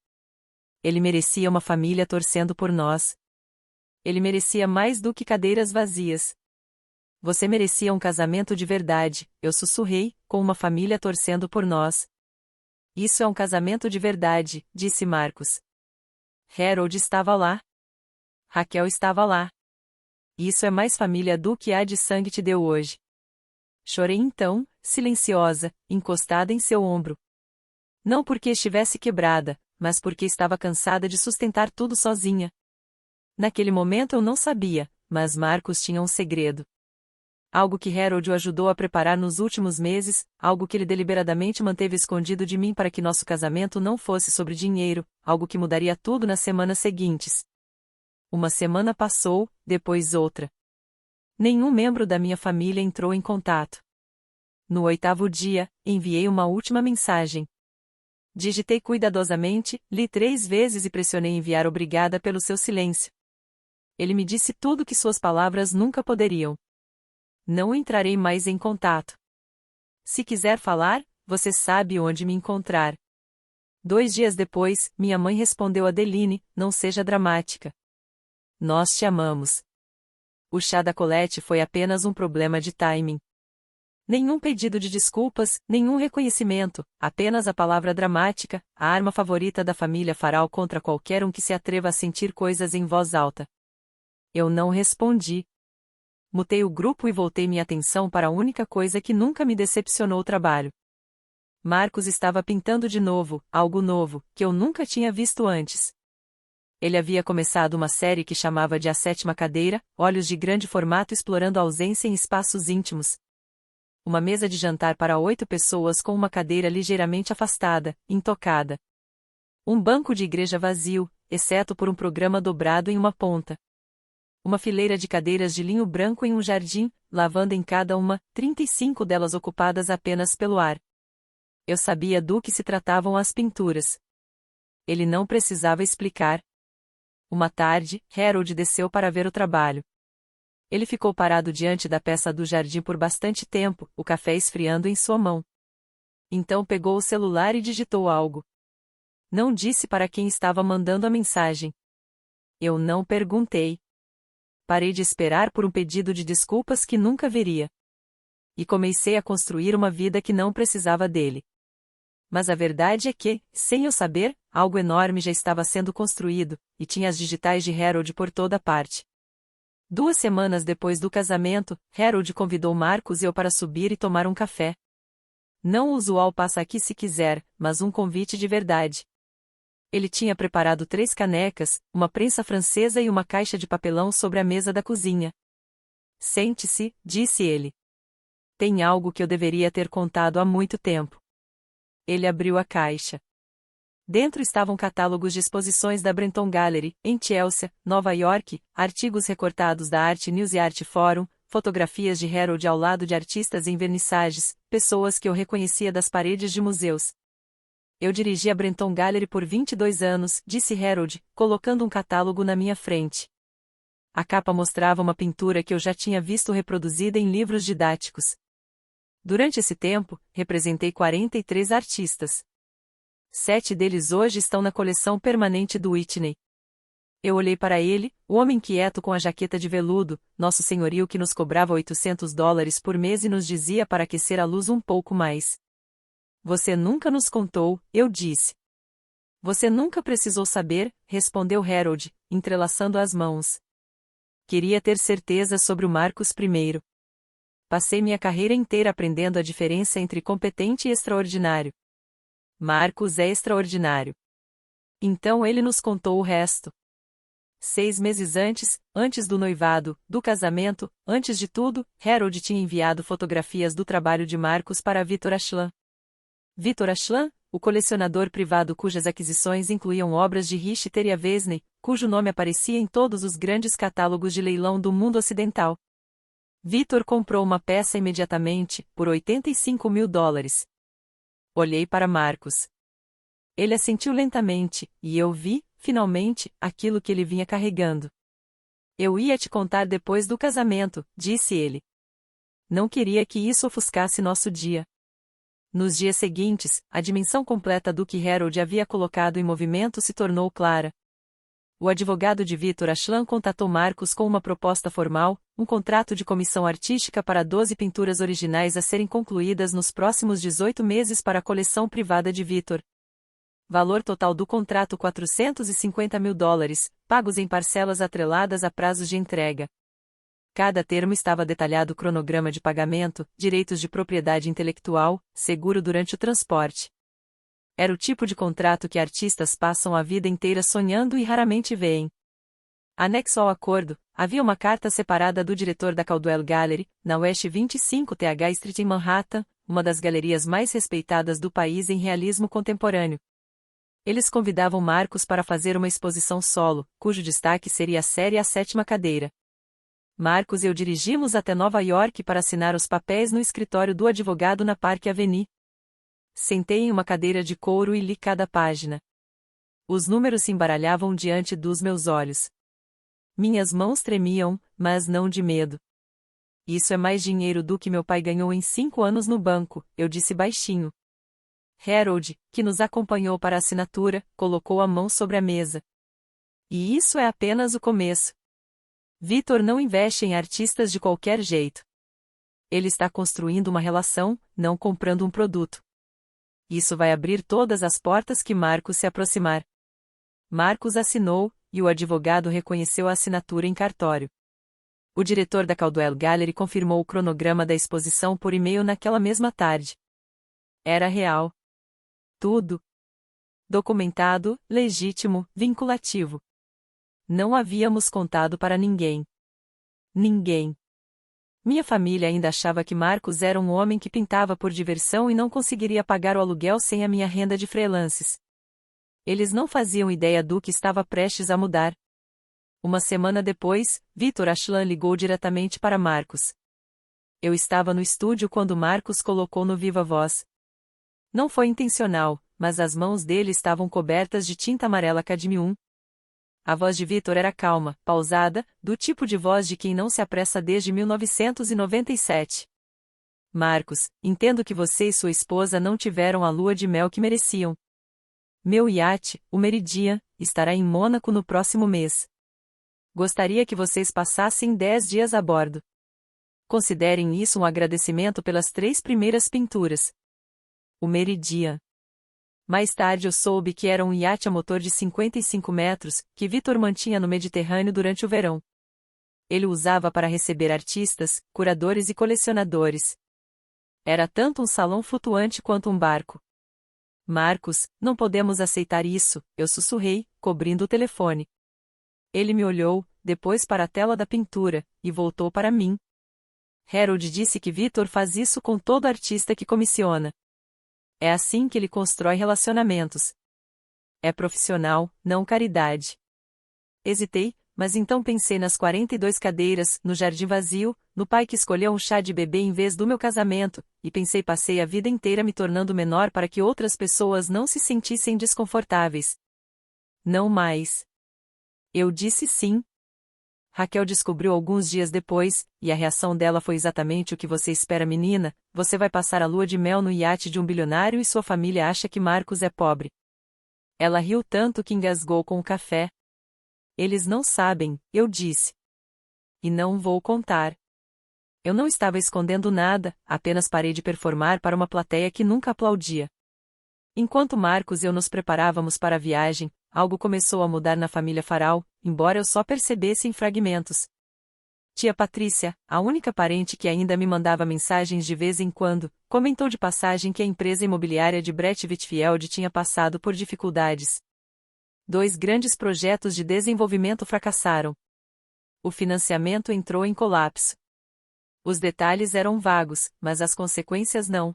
Ele merecia uma família torcendo por nós. Ele merecia mais do que cadeiras vazias. Você merecia um casamento de verdade, eu sussurrei, com uma família torcendo por nós. Isso é um casamento de verdade, disse Marcos. Harold estava lá. Raquel estava lá. Isso é mais família do que a de sangue te deu hoje. Chorei então, silenciosa, encostada em seu ombro. Não porque estivesse quebrada, mas porque estava cansada de sustentar tudo sozinha. Naquele momento eu não sabia, mas Marcos tinha um segredo. Algo que Harold o ajudou a preparar nos últimos meses, algo que ele deliberadamente manteve escondido de mim para que nosso casamento não fosse sobre dinheiro, algo que mudaria tudo nas semanas seguintes. Uma semana passou, depois outra. Nenhum membro da minha família entrou em contato. No 8º dia, enviei uma última mensagem. Digitei cuidadosamente, li 3 vezes e pressionei enviar obrigada pelo seu silêncio. Ele me disse tudo que suas palavras nunca poderiam. Não entrarei mais em contato. Se quiser falar, você sabe onde me encontrar. 2 dias depois, minha mãe respondeu a Adeline, não seja dramática. Nós te amamos. O chá da Colette foi apenas um problema de timing. Nenhum pedido de desculpas, nenhum reconhecimento, apenas a palavra dramática, a arma favorita da família Farrell contra qualquer um que se atreva a sentir coisas em voz alta. Eu não respondi. Mutei o grupo e voltei minha atenção para a única coisa que nunca me decepcionou o trabalho. Marcos estava pintando de novo, algo novo, que eu nunca tinha visto antes. Ele havia começado uma série que chamava de A Sétima Cadeira, olhos de grande formato explorando a ausência em espaços íntimos. Uma mesa de jantar para 8 pessoas com uma cadeira ligeiramente afastada, intocada. Um banco de igreja vazio, exceto por um programa dobrado em uma ponta. Uma fileira de cadeiras de linho branco em um jardim, lavanda em cada uma, 35 delas ocupadas apenas pelo ar. Eu sabia do que se tratavam as pinturas. Ele não precisava explicar. Uma tarde, Harold desceu para ver o trabalho. Ele ficou parado diante da peça do jardim por bastante tempo, o café esfriando em sua mão. Então pegou o celular e digitou algo. Não disse para quem estava mandando a mensagem. Eu não perguntei. Parei de esperar por um pedido de desculpas que nunca veria. E comecei a construir uma vida que não precisava dele. Mas a verdade é que, sem eu saber, algo enorme já estava sendo construído, e tinha as digitais de Harold por toda parte. 2 semanas depois do casamento, Harold convidou Marcos e eu para subir e tomar um café. Não o usual passa aqui se quiser, mas um convite de verdade. Ele tinha preparado 3 canecas, uma prensa francesa e uma caixa de papelão sobre a mesa da cozinha. Sente-se, disse ele. Tem algo que eu deveria ter contado há muito tempo. Ele abriu a caixa. Dentro estavam catálogos de exposições da Brenton Gallery, em Chelsea, Nova York, artigos recortados da Art News e Art Forum, fotografias de Harold ao lado de artistas em vernissagens, pessoas que eu reconhecia das paredes de museus. Eu dirigi a Brenton Gallery por 22 anos, disse Harold, colocando um catálogo na minha frente. A capa mostrava uma pintura que eu já tinha visto reproduzida em livros didáticos. Durante esse tempo, representei 43 artistas. 7 deles hoje estão na coleção permanente do Whitney. Eu olhei para ele, o homem quieto com a jaqueta de veludo, nosso senhorio que nos cobrava $800 por mês e nos dizia para aquecer a luz um pouco mais. Você nunca nos contou, eu disse. Você nunca precisou saber, respondeu Harold, entrelaçando as mãos. Queria ter certeza sobre o Marcos primeiro. Passei minha carreira inteira aprendendo a diferença entre competente e extraordinário. Marcos é extraordinário. Então ele nos contou o resto. 6 meses antes do noivado, do casamento, antes de tudo, Harold tinha enviado fotografias do trabalho de Marcos para Victor Ashland. Victor Ashland, o colecionador privado cujas aquisições incluíam obras de Richter e Vesney, cujo nome aparecia em todos os grandes catálogos de leilão do mundo ocidental. Victor comprou uma peça imediatamente, por $85.000. Olhei para Marcos. Ele assentiu lentamente, e eu vi, finalmente, aquilo que ele vinha carregando. Eu ia te contar depois do casamento, disse ele. Não queria que isso ofuscasse nosso dia. Nos dias seguintes, a dimensão completa do que Harold havia colocado em movimento se tornou clara. O advogado de Victor Ashland contatou Marcos com uma proposta formal, um contrato de comissão artística para 12 pinturas originais a serem concluídas nos próximos 18 meses para a coleção privada de Victor. Valor total do contrato $450.000, pagos em parcelas atreladas a prazos de entrega. Cada termo estava detalhado cronograma de pagamento, direitos de propriedade intelectual, seguro durante o transporte. Era o tipo de contrato que artistas passam a vida inteira sonhando e raramente veem. Anexo ao acordo, havia uma carta separada do diretor da Caldwell Gallery, na West 25 TH Street em Manhattan, uma das galerias mais respeitadas do país em realismo contemporâneo. Eles convidavam Marcos para fazer uma exposição solo, cujo destaque seria a série A Sétima Cadeira. Marcos e eu dirigimos até Nova York para assinar os papéis no escritório do advogado na Park Avenue. Sentei em uma cadeira de couro e li cada página. Os números se embaralhavam diante dos meus olhos. Minhas mãos tremiam, mas não de medo. Isso é mais dinheiro do que meu pai ganhou em 5 anos no banco, eu disse baixinho. Harold, que nos acompanhou para a assinatura, colocou a mão sobre a mesa. E isso é apenas o começo. Victor não investe em artistas de qualquer jeito. Ele está construindo uma relação, não comprando um produto. Isso vai abrir todas as portas que Marcos se aproximar. Marcos assinou, e o advogado reconheceu a assinatura em cartório. O diretor da Caldwell Gallery confirmou o cronograma da exposição por e-mail naquela mesma tarde. Era real. Tudo. Documentado, legítimo, vinculativo. Não havíamos contado para ninguém. Ninguém. Minha família ainda achava que Marcos era um homem que pintava por diversão e não conseguiria pagar o aluguel sem a minha renda de freelances. Eles não faziam ideia do que estava prestes a mudar. Uma semana depois, Victor Ashland ligou diretamente para Marcos. Eu estava no estúdio quando Marcos colocou no Viva Voz. Não foi intencional, mas as mãos dele estavam cobertas de tinta amarela cadmium. A voz de Victor era calma, pausada, do tipo de voz de quem não se apressa desde 1997. Marcos, entendo que você e sua esposa não tiveram a lua de mel que mereciam. Meu iate, o Meridian, estará em Mônaco no próximo mês. Gostaria que vocês passassem 10 dias a bordo. Considerem isso um agradecimento pelas 3 primeiras pinturas. O Meridian. Mais tarde eu soube que era um iate a motor de 55 metros, que Victor mantinha no Mediterrâneo durante o verão. Ele o usava para receber artistas, curadores e colecionadores. Era tanto um salão flutuante quanto um barco. Marcos, não podemos aceitar isso, eu sussurrei, cobrindo o telefone. Ele me olhou, depois para a tela da pintura, e voltou para mim. Harold disse que Victor faz isso com todo artista que comissiona. É assim que ele constrói relacionamentos. É profissional, não caridade. Hesitei, mas então pensei nas 42 cadeiras, no jardim vazio, no pai que escolheu um chá de bebê em vez do meu casamento, e passei a vida inteira me tornando menor para que outras pessoas não se sentissem desconfortáveis. Não mais. Eu disse sim. Raquel descobriu alguns dias depois, e a reação dela foi exatamente o que você espera, menina, você vai passar a lua de mel no iate de um bilionário e sua família acha que Marcos é pobre. Ela riu tanto que engasgou com o café. Eles não sabem, eu disse. E não vou contar. Eu não estava escondendo nada, apenas parei de performar para uma plateia que nunca aplaudia. Enquanto Marcos e eu nos preparávamos para a viagem, algo começou a mudar na família Farall, embora eu só percebesse em fragmentos. Tia Patrícia, a única parente que ainda me mandava mensagens de vez em quando, comentou de passagem que a empresa imobiliária de Brett Whitfield tinha passado por dificuldades. 2 grandes projetos de desenvolvimento fracassaram. O financiamento entrou em colapso. Os detalhes eram vagos, mas as consequências não.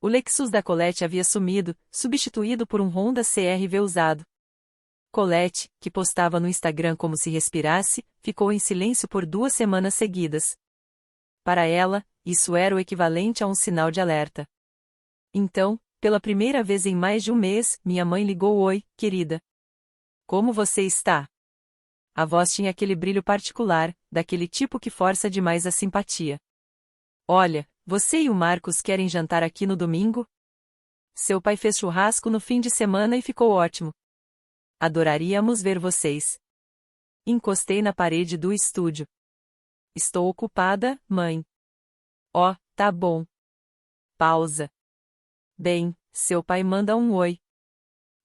O Lexus da Colette havia sumido, substituído por um Honda CR-V usado. Colette, que postava no Instagram como se respirasse, ficou em silêncio por 2 semanas seguidas. Para ela, isso era o equivalente a um sinal de alerta. Então, pela primeira vez em mais de um mês, minha mãe ligou: "Oi, querida. Como você está?" A voz tinha aquele brilho particular, daquele tipo que força demais a simpatia. "Olha, você e o Marcos querem jantar aqui no domingo? Seu pai fez churrasco no fim de semana e ficou ótimo. Adoraríamos ver vocês." Encostei na parede do estúdio. "Estou ocupada, mãe." "Oh, tá bom." Pausa. "Bem, seu pai manda um oi."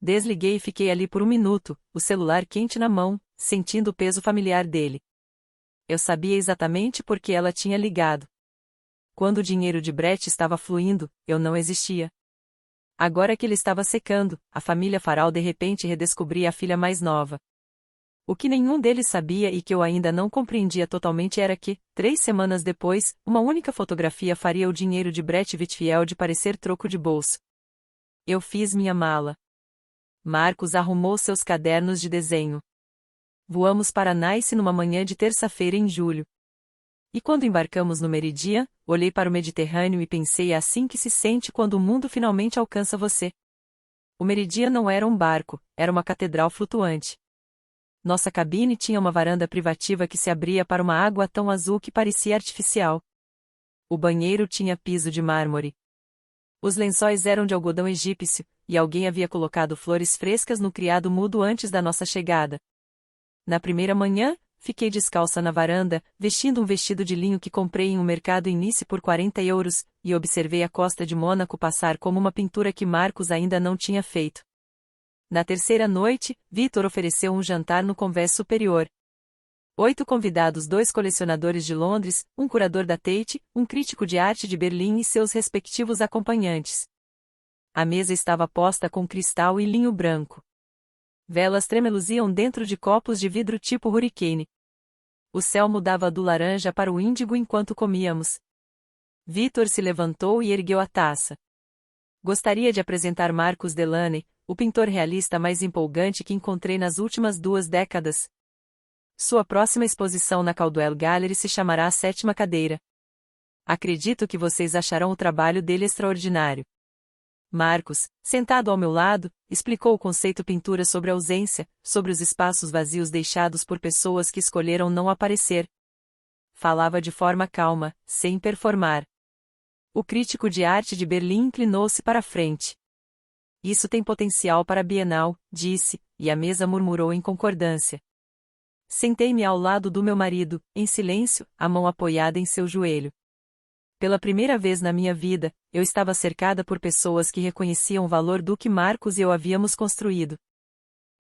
Desliguei e fiquei ali por 1 minuto, o celular quente na mão, sentindo o peso familiar dele. Eu sabia exatamente por que ela tinha ligado. Quando o dinheiro de Brett estava fluindo, eu não existia. Agora que ele estava secando, a família Farol de repente redescobria a filha mais nova. O que nenhum deles sabia e que eu ainda não compreendia totalmente era que, 3 semanas depois, uma única fotografia faria o dinheiro de Brett Whitfield parecer troco de bolso. Eu fiz minha mala. Marcos arrumou seus cadernos de desenho. Voamos para Nice numa manhã de terça-feira em julho. E quando embarcamos no Meridian, olhei para o Mediterrâneo e pensei: é assim que se sente quando o mundo finalmente alcança você. O Meridian não era um barco, era uma catedral flutuante. Nossa cabine tinha uma varanda privativa que se abria para uma água tão azul que parecia artificial. O banheiro tinha piso de mármore. Os lençóis eram de algodão egípcio, e alguém havia colocado flores frescas no criado mudo antes da nossa chegada. Na primeira manhã, fiquei descalça na varanda, vestindo um vestido de linho que comprei em um mercado em Nice por 40 euros, e observei a costa de Mônaco passar como uma pintura que Marcos ainda não tinha feito. Na terceira noite, Vitor ofereceu um jantar no convés superior. 8 convidados: 2 colecionadores de Londres, um curador da Tate, um crítico de arte de Berlim e seus respectivos acompanhantes. A mesa estava posta com cristal e linho branco. Velas tremeluziam dentro de copos de vidro tipo Hurricane. O céu mudava do laranja para o índigo enquanto comíamos. Vitor se levantou e ergueu a taça. Gostaria de apresentar Marcos Delaney, o pintor realista mais empolgante que encontrei nas últimas 2 décadas. Sua próxima exposição na Caldwell Gallery se chamará A Sétima Cadeira. Acredito que vocês acharão o trabalho dele extraordinário. Marcos, sentado ao meu lado, explicou o conceito pintura sobre a ausência, sobre os espaços vazios deixados por pessoas que escolheram não aparecer. Falava de forma calma, sem performar. O crítico de arte de Berlim inclinou-se para a frente. "Isso tem potencial para a Bienal", disse, e a mesa murmurou em concordância. Sentei-me ao lado do meu marido, em silêncio, a mão apoiada em seu joelho. Pela primeira vez na minha vida, eu estava cercada por pessoas que reconheciam o valor do que Marcos e eu havíamos construído.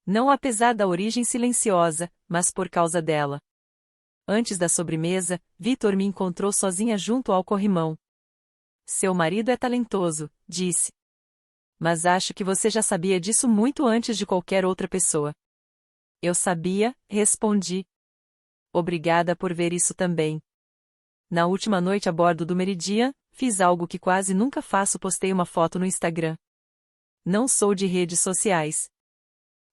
Não apesar da origem silenciosa, mas por causa dela. Antes da sobremesa, Vitor me encontrou sozinha junto ao corrimão. "Seu marido é talentoso", disse. "Mas acho que você já sabia disso muito antes de qualquer outra pessoa." "Eu sabia", respondi. "Obrigada por ver isso também." Na última noite a bordo do Meridian, fiz algo que quase nunca faço: postei uma foto no Instagram. Não sou de redes sociais.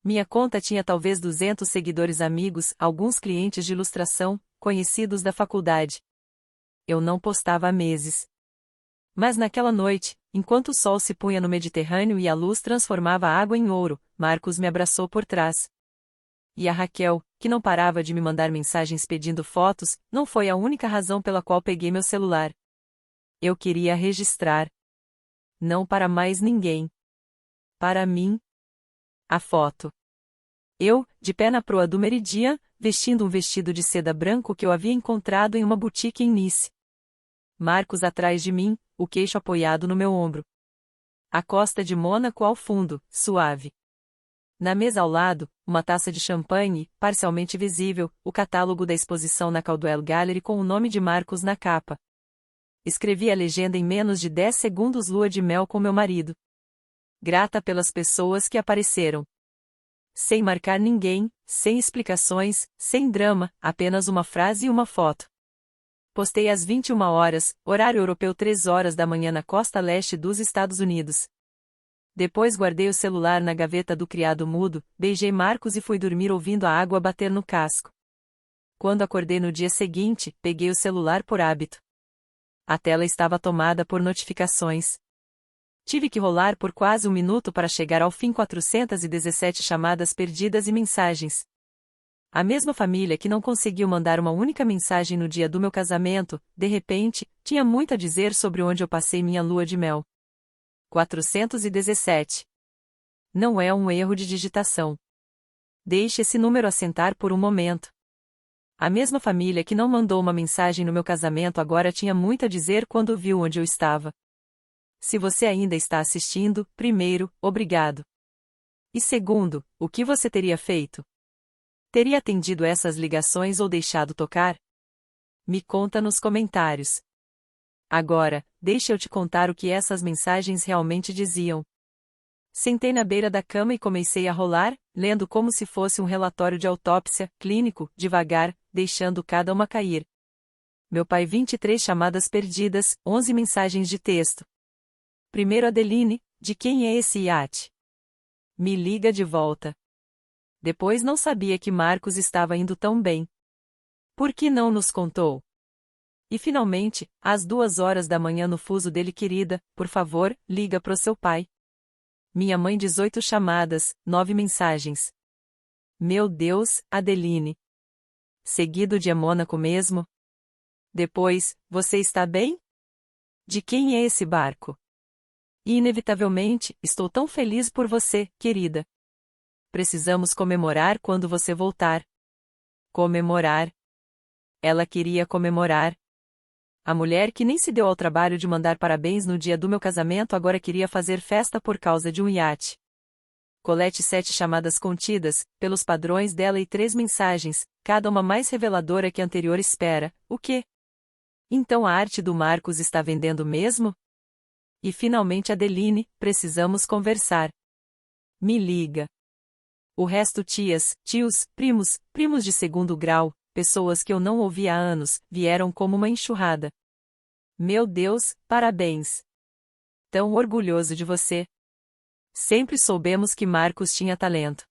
Minha conta tinha talvez 200 seguidores, amigos, alguns clientes de ilustração, conhecidos da faculdade. Eu não postava há meses. Mas naquela noite, enquanto o sol se punha no Mediterrâneo e a luz transformava a água em ouro, Marcos me abraçou por trás. E a Raquel, que não parava de me mandar mensagens pedindo fotos, não foi a única razão pela qual peguei meu celular. Eu queria registrar. Não para mais ninguém. Para mim. A foto. Eu, de pé na proa do Meridian, vestindo um vestido de seda branco que eu havia encontrado em uma boutique em Nice. Marcos atrás de mim, o queixo apoiado no meu ombro. A costa de Mônaco ao fundo, suave. Na mesa ao lado, uma taça de champanhe, parcialmente visível, o catálogo da exposição na Caldwell Gallery com o nome de Marcus na capa. Escrevi a legenda em menos de 10 segundos: lua de mel com meu marido. Grata pelas pessoas que apareceram. Sem marcar ninguém, sem explicações, sem drama, apenas uma frase e uma foto. Postei às 21 horas, horário europeu, 3 horas da manhã na costa leste dos Estados Unidos. Depois guardei o celular na gaveta do criado mudo, beijei Marcus e fui dormir ouvindo a água bater no casco. Quando acordei no dia seguinte, peguei o celular por hábito. A tela estava tomada por notificações. Tive que rolar por quase um minuto para chegar ao fim: 417 chamadas perdidas e mensagens. A mesma família que não conseguiu mandar uma única mensagem no dia do meu casamento, de repente, tinha muito a dizer sobre onde eu passei minha lua de mel. 417. Não é um erro de digitação. Deixe esse número assentar por um momento. A mesma família que não mandou uma mensagem no meu casamento agora tinha muito a dizer quando viu onde eu estava. Se você ainda está assistindo, primeiro, obrigado. E segundo, o que você teria feito? Teria atendido essas ligações ou deixado tocar? Me conta nos comentários. Agora, deixa eu te contar o que essas mensagens realmente diziam. Sentei na beira da cama e comecei a rolar, lendo como se fosse um relatório de autópsia, clínico, devagar, deixando cada uma cair. Meu pai: 23 chamadas perdidas, 11 mensagens de texto. Primeiro: Adeline, de quem é esse iate? Me liga de volta. Depois: não sabia que Marcus estava indo tão bem. Por que não nos contou? E finalmente, às 2 horas da manhã no fuso dele: querida, por favor, liga pro seu pai. Minha mãe: 18 chamadas, 9 mensagens. Meu Deus, Adeline. Seguido de: é Mônaco mesmo? Depois: você está bem? De quem é esse barco? E inevitavelmente: estou tão feliz por você, querida. Precisamos comemorar quando você voltar. Comemorar. Ela queria comemorar. A mulher que nem se deu ao trabalho de mandar parabéns no dia do meu casamento agora queria fazer festa por causa de um iate. Colette: 7 chamadas contidas, pelos padrões dela, e 3 mensagens, cada uma mais reveladora que a anterior. Espera, o quê? Então a arte do Marcus está vendendo mesmo? E finalmente: Adeline, precisamos conversar. Me liga. O resto: tias, tios, primos, primos de segundo grau, pessoas que eu não ouvia há anos, vieram como uma enxurrada. Meu Deus, parabéns! Tão orgulhoso de você! Sempre soubemos que Marcus tinha talento.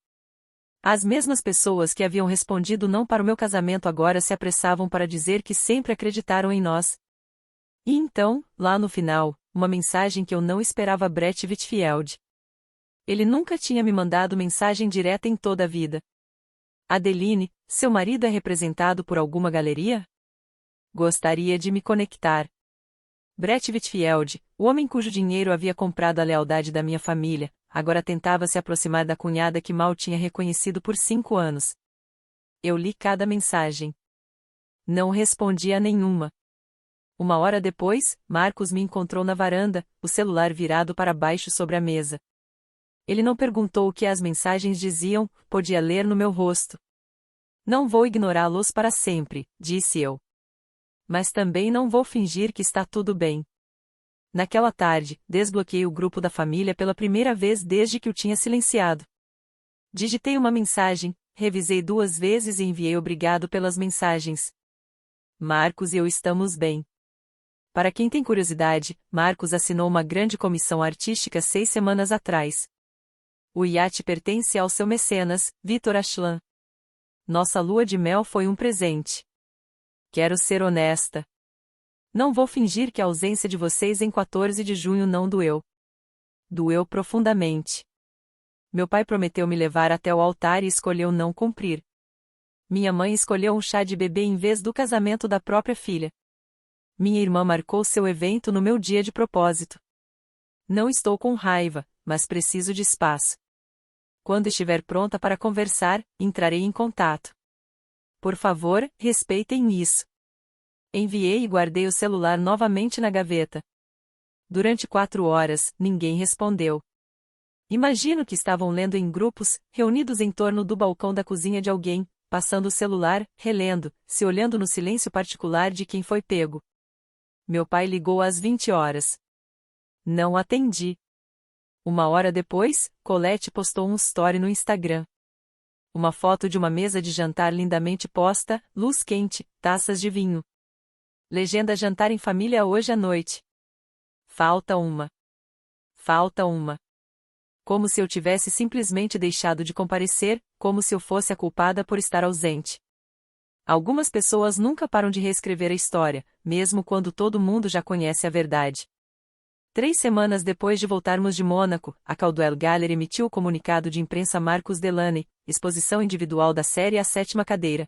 As mesmas pessoas que haviam respondido não para o meu casamento agora se apressavam para dizer que sempre acreditaram em nós. E então, lá no final, uma mensagem que eu não esperava: Brett Whitfield. Ele nunca tinha me mandado mensagem direta em toda a vida. Adeline, seu marido é representado por alguma galeria? Gostaria de me conectar. Brett Whitfield, o homem cujo dinheiro havia comprado a lealdade da minha família, agora tentava se aproximar da cunhada que mal tinha reconhecido por 5 anos. Eu li cada mensagem. Não respondi a nenhuma. 1 hora depois, Marcus me encontrou na varanda, o celular virado para baixo sobre a mesa. Ele não perguntou o que as mensagens diziam, podia ler no meu rosto. Não vou ignorá-los para sempre, disse eu. Mas também não vou fingir que está tudo bem. Naquela tarde, desbloqueei o grupo da família pela primeira vez desde que o tinha silenciado. Digitei uma mensagem, revisei 2 vezes e enviei obrigado pelas mensagens. Marcus e eu estamos bem. Para quem tem curiosidade, Marcus assinou uma grande comissão artística 6 semanas atrás. O iate pertence ao seu mecenas, Victor Ashland. Nossa lua de mel foi um presente. Quero ser honesta. Não vou fingir que a ausência de vocês em 14 de junho não doeu. Doeu profundamente. Meu pai prometeu me levar até o altar e escolheu não cumprir. Minha mãe escolheu um chá de bebê em vez do casamento da própria filha. Minha irmã marcou seu evento no meu dia de propósito. Não estou com raiva, mas preciso de espaço. Quando estiver pronta para conversar, entrarei em contato. Por favor, respeitem isso. Enviei e guardei o celular novamente na gaveta. Durante 4 horas, ninguém respondeu. Imagino que estavam lendo em grupos, reunidos em torno do balcão da cozinha de alguém, passando o celular, relendo, se olhando no silêncio particular de quem foi pego. Meu pai ligou às 20 horas. Não atendi. 1 hora depois, Colette postou um story no Instagram. Uma foto de uma mesa de jantar lindamente posta, luz quente, taças de vinho. Legenda: jantar em família hoje à noite. Falta uma. Falta uma. Como se eu tivesse simplesmente deixado de comparecer, como se eu fosse a culpada por estar ausente. Algumas pessoas nunca param de reescrever a história, mesmo quando todo mundo já conhece a verdade. 3 semanas depois de voltarmos de Mônaco, a Caldwell Gallery emitiu o comunicado de imprensa Marcus Delaney, exposição individual da série A Sétima Cadeira.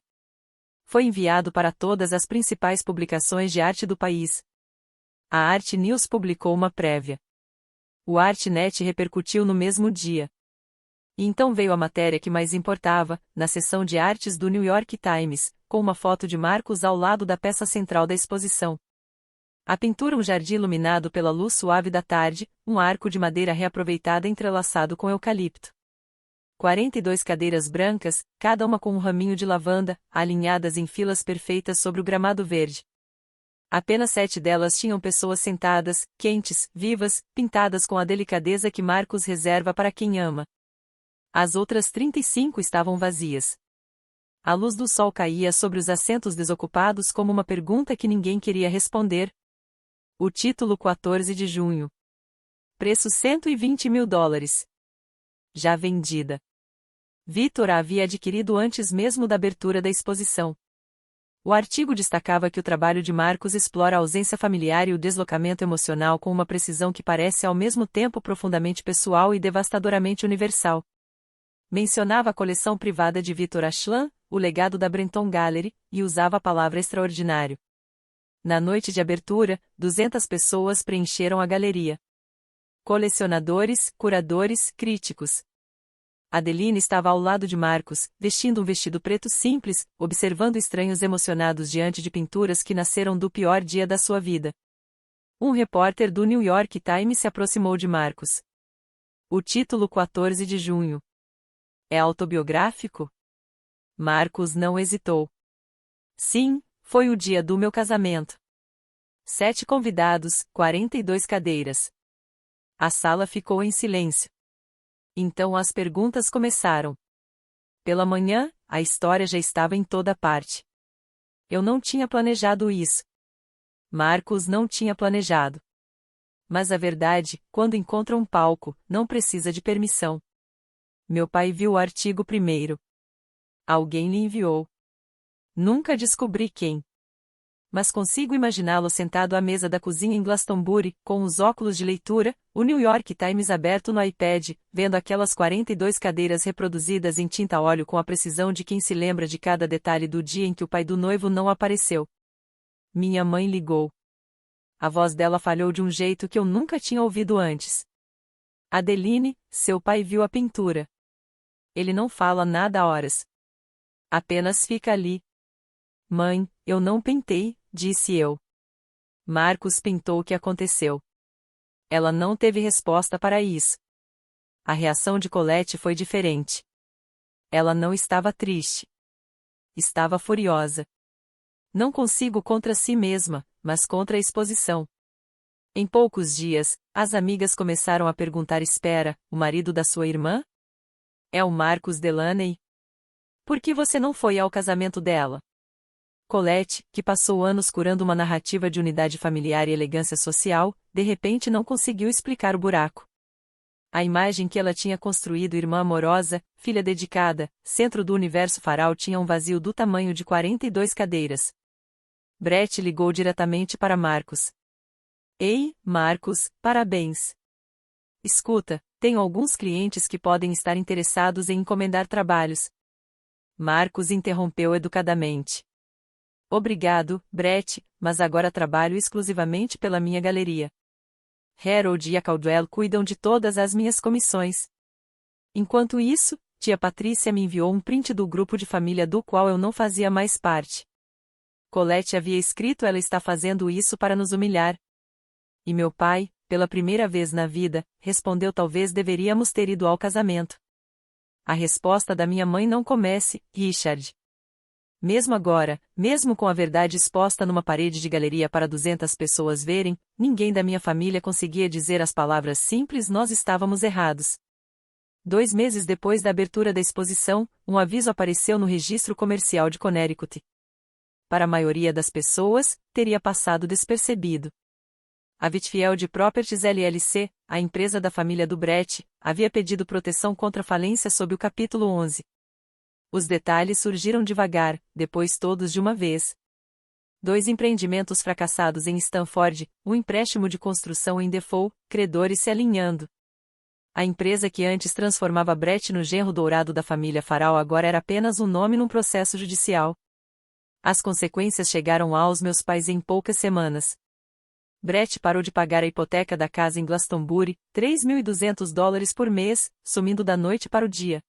Foi enviado para todas as principais publicações de arte do país. A Art News publicou uma prévia. O ArtNet repercutiu no mesmo dia. E então veio a matéria que mais importava, na seção de artes do New York Times, com uma foto de Marcus ao lado da peça central da exposição. A pintura: um jardim iluminado pela luz suave da tarde, um arco de madeira reaproveitada entrelaçado com eucalipto. 42 cadeiras brancas, cada uma com um raminho de lavanda, alinhadas em filas perfeitas sobre o gramado verde. Apenas 7 delas tinham pessoas sentadas, quentes, vivas, pintadas com a delicadeza que Marcus reserva para quem ama. As outras 35 estavam vazias. A luz do sol caía sobre os assentos desocupados como uma pergunta que ninguém queria responder. O título: 14 de junho. Preço: $120 mil. Já vendida. Victor a havia adquirido antes mesmo da abertura da exposição. O artigo destacava que o trabalho de Marcus explora a ausência familiar e o deslocamento emocional com uma precisão que parece ao mesmo tempo profundamente pessoal e devastadoramente universal. Mencionava a coleção privada de Victor Ashland, o legado da Brenton Gallery, e usava a palavra extraordinário. Na noite de abertura, 200 pessoas preencheram a galeria. Colecionadores, curadores, críticos. Adeline estava ao lado de Marcus, vestindo um vestido preto simples, observando estranhos emocionados diante de pinturas que nasceram do pior dia da sua vida. Um repórter do New York Times se aproximou de Marcus. O título: 14 de junho. É autobiográfico? Marcus não hesitou. Sim, foi o dia do meu casamento. 7 convidados, 42 cadeiras. A sala ficou em silêncio. Então as perguntas começaram. Pela manhã, a história já estava em toda parte. Eu não tinha planejado isso. Marcus não tinha planejado. Mas a verdade, quando encontra um palco, não precisa de permissão. Meu pai viu o artigo primeiro. Alguém lhe enviou. Nunca descobri quem. Mas consigo imaginá-lo sentado à mesa da cozinha em Glastonbury, com os óculos de leitura, o New York Times aberto no iPad, vendo aquelas 42 cadeiras reproduzidas em tinta a óleo com a precisão de quem se lembra de cada detalhe do dia em que o pai do noivo não apareceu. Minha mãe ligou. A voz dela falhou de um jeito que eu nunca tinha ouvido antes. Adeline, seu pai viu a pintura. Ele não fala nada há horas. Apenas fica ali. Mãe, eu não pintei, disse eu. Marcus pintou o que aconteceu. Ela não teve resposta para isso. A reação de Colette foi diferente. Ela não estava triste. Estava furiosa. Não consigo contra si mesma, mas contra a exposição. Em poucos dias, as amigas começaram a perguntar: espera, o marido da sua irmã? É o Marcus Delaney? Por que você não foi ao casamento dela? Colette, que passou anos curando uma narrativa de unidade familiar e elegância social, de repente não conseguiu explicar o buraco. A imagem que ela tinha construído, irmã amorosa, filha dedicada, centro do universo faral, tinha um vazio do tamanho de 42 cadeiras. Brett ligou diretamente para Marcus. Ei, Marcus, parabéns. Escuta, tenho alguns clientes que podem estar interessados em encomendar trabalhos. Marcus interrompeu educadamente. Obrigado, Brett, mas agora trabalho exclusivamente pela minha galeria. Harold e a Caldwell cuidam de todas as minhas comissões. Enquanto isso, tia Patrícia me enviou um print do grupo de família do qual eu não fazia mais parte. Colette havia escrito: ela está fazendo isso para nos humilhar. E meu pai, pela primeira vez na vida, respondeu: talvez deveríamos ter ido ao casamento. A resposta da minha mãe: não comece, Richard. Mesmo agora, mesmo com a verdade exposta numa parede de galeria para 200 pessoas verem, ninguém da minha família conseguia dizer as palavras simples: nós estávamos errados. 2 meses depois da abertura da exposição, um aviso apareceu no registro comercial de Connecticut. Para a maioria das pessoas, teria passado despercebido. A Whitfield Properties LLC, a empresa da família do Brett, havia pedido proteção contra falência sob o capítulo 11. Os detalhes surgiram devagar, depois todos de uma vez. 2 empreendimentos fracassados em Stanford, um empréstimo de construção em default, credores se alinhando. A empresa que antes transformava Brett no genro dourado da família Farrell agora era apenas um nome num processo judicial. As consequências chegaram aos meus pais em poucas semanas. Brett parou de pagar a hipoteca da casa em Glastonbury, $3.200 por mês, sumindo da noite para o dia.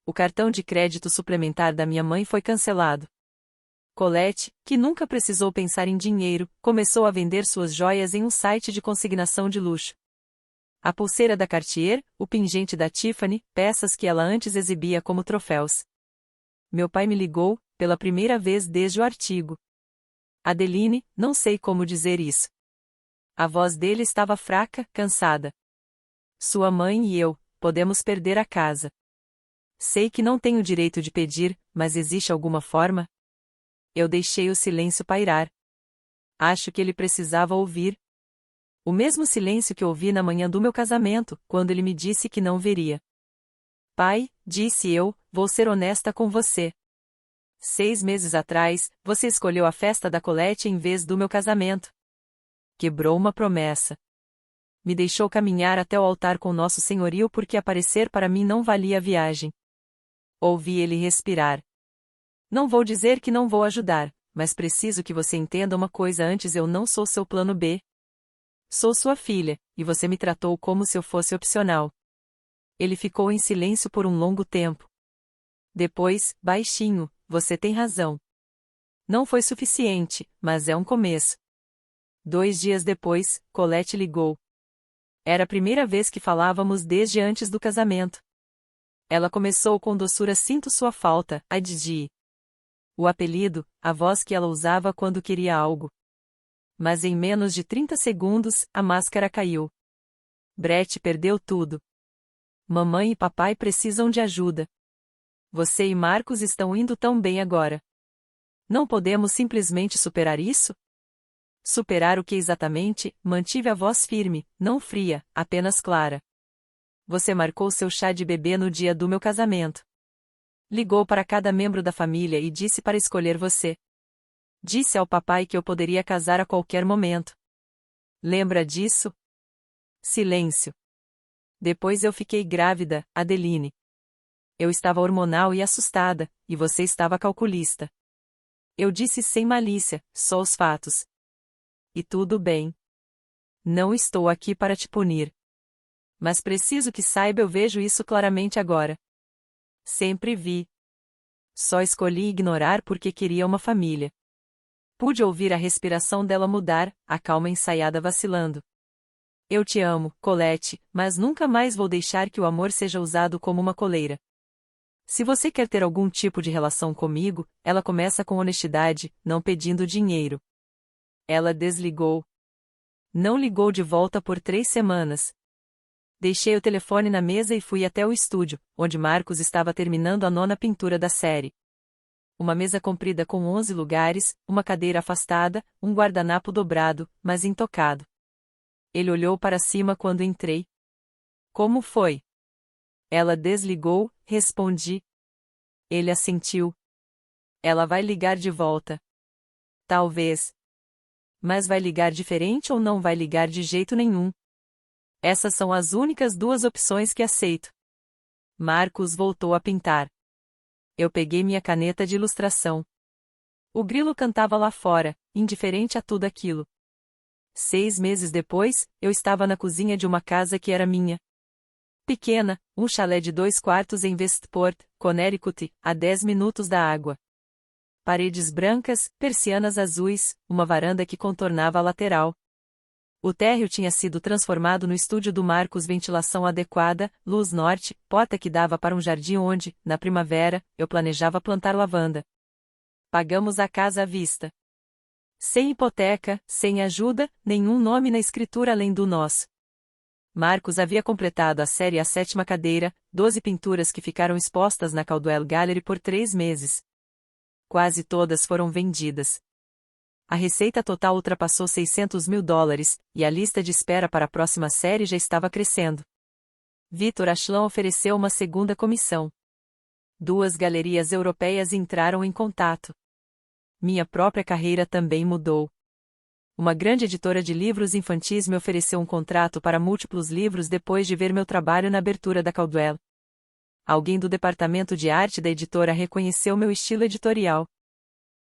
O cartão de crédito suplementar da minha mãe foi cancelado. Colette, que nunca precisou pensar em dinheiro, começou a vender suas joias em um site de consignação de luxo. A pulseira da Cartier, o pingente da Tiffany, peças que ela antes exibia como troféus. Meu pai me ligou, pela primeira vez desde o artigo. Adeline, não sei como dizer isso. A voz dele estava fraca, cansada. Sua mãe e eu, podemos perder a casa. Sei que não tenho direito de pedir, mas existe alguma forma? Eu deixei o silêncio pairar. Acho que ele precisava ouvir. O mesmo silêncio que ouvi na manhã do meu casamento, quando ele me disse que não veria. Pai, disse eu, vou ser honesta com você. 6 meses atrás, você escolheu a festa da Colette em vez do meu casamento. Quebrou uma promessa. Me deixou caminhar até o altar com Nosso Senhorio porque aparecer para mim não valia a viagem. Ouvi ele respirar. Não vou dizer que não vou ajudar, mas preciso que você entenda uma coisa antes: eu não sou seu plano B. Sou sua filha, e você me tratou como se eu fosse opcional. Ele ficou em silêncio por um longo tempo. Depois, baixinho: você tem razão. Não foi suficiente, mas é um começo. 2 dias depois, Colette ligou. Era a primeira vez que falávamos desde antes do casamento. Ela começou com doçura: sinto sua falta, a Didi. O apelido, a voz que ela usava quando queria algo. Mas em menos de 30 segundos, a máscara caiu. Brett perdeu tudo. Mamãe e papai precisam de ajuda. Você e Marcos estão indo tão bem agora. Não podemos simplesmente superar isso? Superar o que exatamente? Mantive a voz firme, não fria, apenas clara. Você marcou seu chá de bebê no dia do meu casamento. Ligou para cada membro da família e disse para escolher você. Disse ao papai que eu poderia casar a qualquer momento. Lembra disso? Silêncio. Depois eu fiquei grávida, Adeline. Eu estava hormonal e assustada, e você estava calculista. Eu disse sem malícia, só os fatos. E tudo bem. Não estou aqui para te punir. Mas preciso que saiba: eu vejo isso claramente agora. Sempre vi. Só escolhi ignorar porque queria uma família. Pude ouvir a respiração dela mudar, a calma ensaiada vacilando. Eu te amo, Colette, mas nunca mais vou deixar que o amor seja usado como uma coleira. Se você quer ter algum tipo de relação comigo, ela começa com honestidade, não pedindo dinheiro. Ela desligou. Não ligou de volta por 3 semanas. Deixei o telefone na mesa e fui até o estúdio, onde Marcos estava terminando a 9ª pintura da série. Uma mesa comprida com 11 lugares, uma cadeira afastada, um guardanapo dobrado, mas intocado. Ele olhou para cima quando entrei. Como foi? Ela desligou, respondi. Ele assentiu. Ela vai ligar de volta. Talvez. Mas vai ligar diferente ou não vai ligar de jeito nenhum? Essas são as únicas 2 opções que aceito. Marcos voltou a pintar. Eu peguei minha caneta de ilustração. O grilo cantava lá fora, indiferente a tudo aquilo. 6 meses depois, eu estava na cozinha de uma casa que era minha. Pequena, um chalé de 2 quartos em Westport, Connecticut, a 10 minutos da água. Paredes brancas, persianas azuis, uma varanda que contornava a lateral. O térreo tinha sido transformado no estúdio do Marcos, ventilação adequada, luz norte, porta que dava para um jardim onde, na primavera, eu planejava plantar lavanda. Pagamos a casa à vista. Sem hipoteca, sem ajuda, nenhum nome na escritura além do nosso. Marcos havia completado a série A Sétima Cadeira, 12 pinturas que ficaram expostas na Caldwell Gallery por 3 meses. Quase todas foram vendidas. A receita total ultrapassou $600.000, e a lista de espera para a próxima série já estava crescendo. Victor Ashland ofereceu uma segunda comissão. 2 galerias europeias entraram em contato. Minha própria carreira também mudou. Uma grande editora de livros infantis me ofereceu um contrato para múltiplos livros depois de ver meu trabalho na abertura da Caldwell. Alguém do departamento de arte da editora reconheceu meu estilo editorial.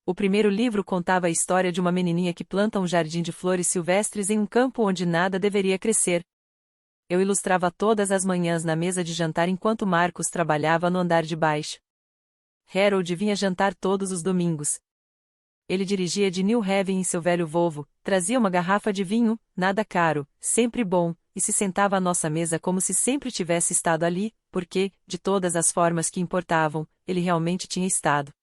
O primeiro livro contava a história de uma menininha que planta um jardim de flores silvestres em um campo onde nada deveria crescer. Eu ilustrava todas as manhãs na mesa de jantar enquanto Marcos trabalhava no andar de baixo. Harold vinha jantar todos os domingos. Ele dirigia de New Haven em seu velho Volvo, trazia uma garrafa de vinho, nada caro, sempre bom, e se sentava à nossa mesa como se sempre tivesse estado ali, porque, de todas as formas que importavam, ele realmente tinha estado.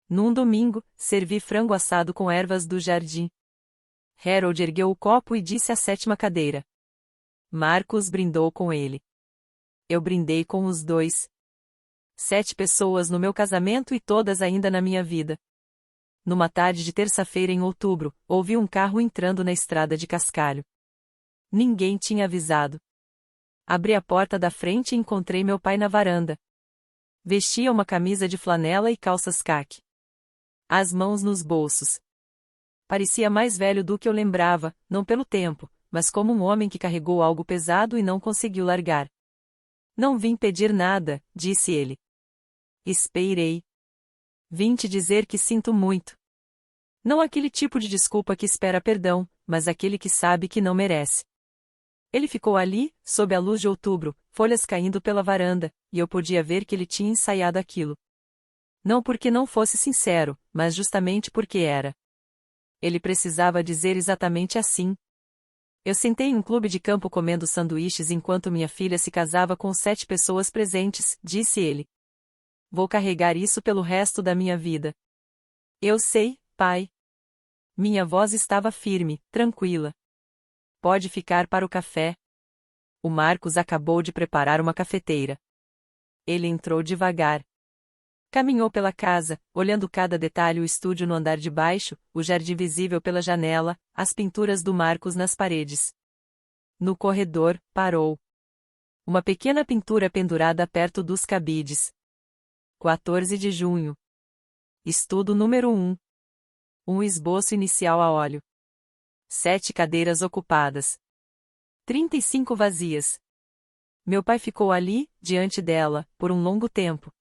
Num domingo, servi frango assado com ervas do jardim. Harold ergueu o copo e disse a 7ª cadeira. Marcos brindou com ele. Eu brindei com os 2. 7 pessoas no meu casamento e todas ainda na minha vida. Numa tarde de terça-feira em outubro, ouvi um carro entrando na estrada de cascalho. Ninguém tinha avisado. Abri a porta da frente e encontrei meu pai na varanda. Vestia uma camisa de flanela e calças caque. As mãos nos bolsos. Parecia mais velho do que eu lembrava, não pelo tempo, mas como um homem que carregou algo pesado e não conseguiu largar. Não vim pedir nada, disse ele. Esperei. Vim te dizer que sinto muito. Não aquele tipo de desculpa que espera perdão, mas aquele que sabe que não merece. Ele ficou ali, sob a luz de outubro, folhas caindo pela varanda, e eu podia ver que ele tinha ensaiado aquilo. Não porque não fosse sincero, mas justamente porque era. Ele precisava dizer exatamente assim. Eu sentei em um clube de campo comendo sanduíches enquanto minha filha se casava com 7 pessoas presentes, disse ele. Vou carregar isso pelo resto da minha vida. Eu sei, pai. Minha voz estava firme, tranquila. Pode ficar para o café. O Marcos acabou de preparar uma cafeteira. Ele entrou devagar. Caminhou pela casa, olhando cada detalhe: o estúdio no andar de baixo, o jardim visível pela janela, as pinturas do Marcos nas paredes. No corredor, parou. Uma pequena pintura pendurada perto dos cabides. 14 de junho. Estudo número 1. Um esboço inicial a óleo. 7 cadeiras ocupadas. 35 vazias. Meu pai ficou ali, diante dela, por um longo tempo.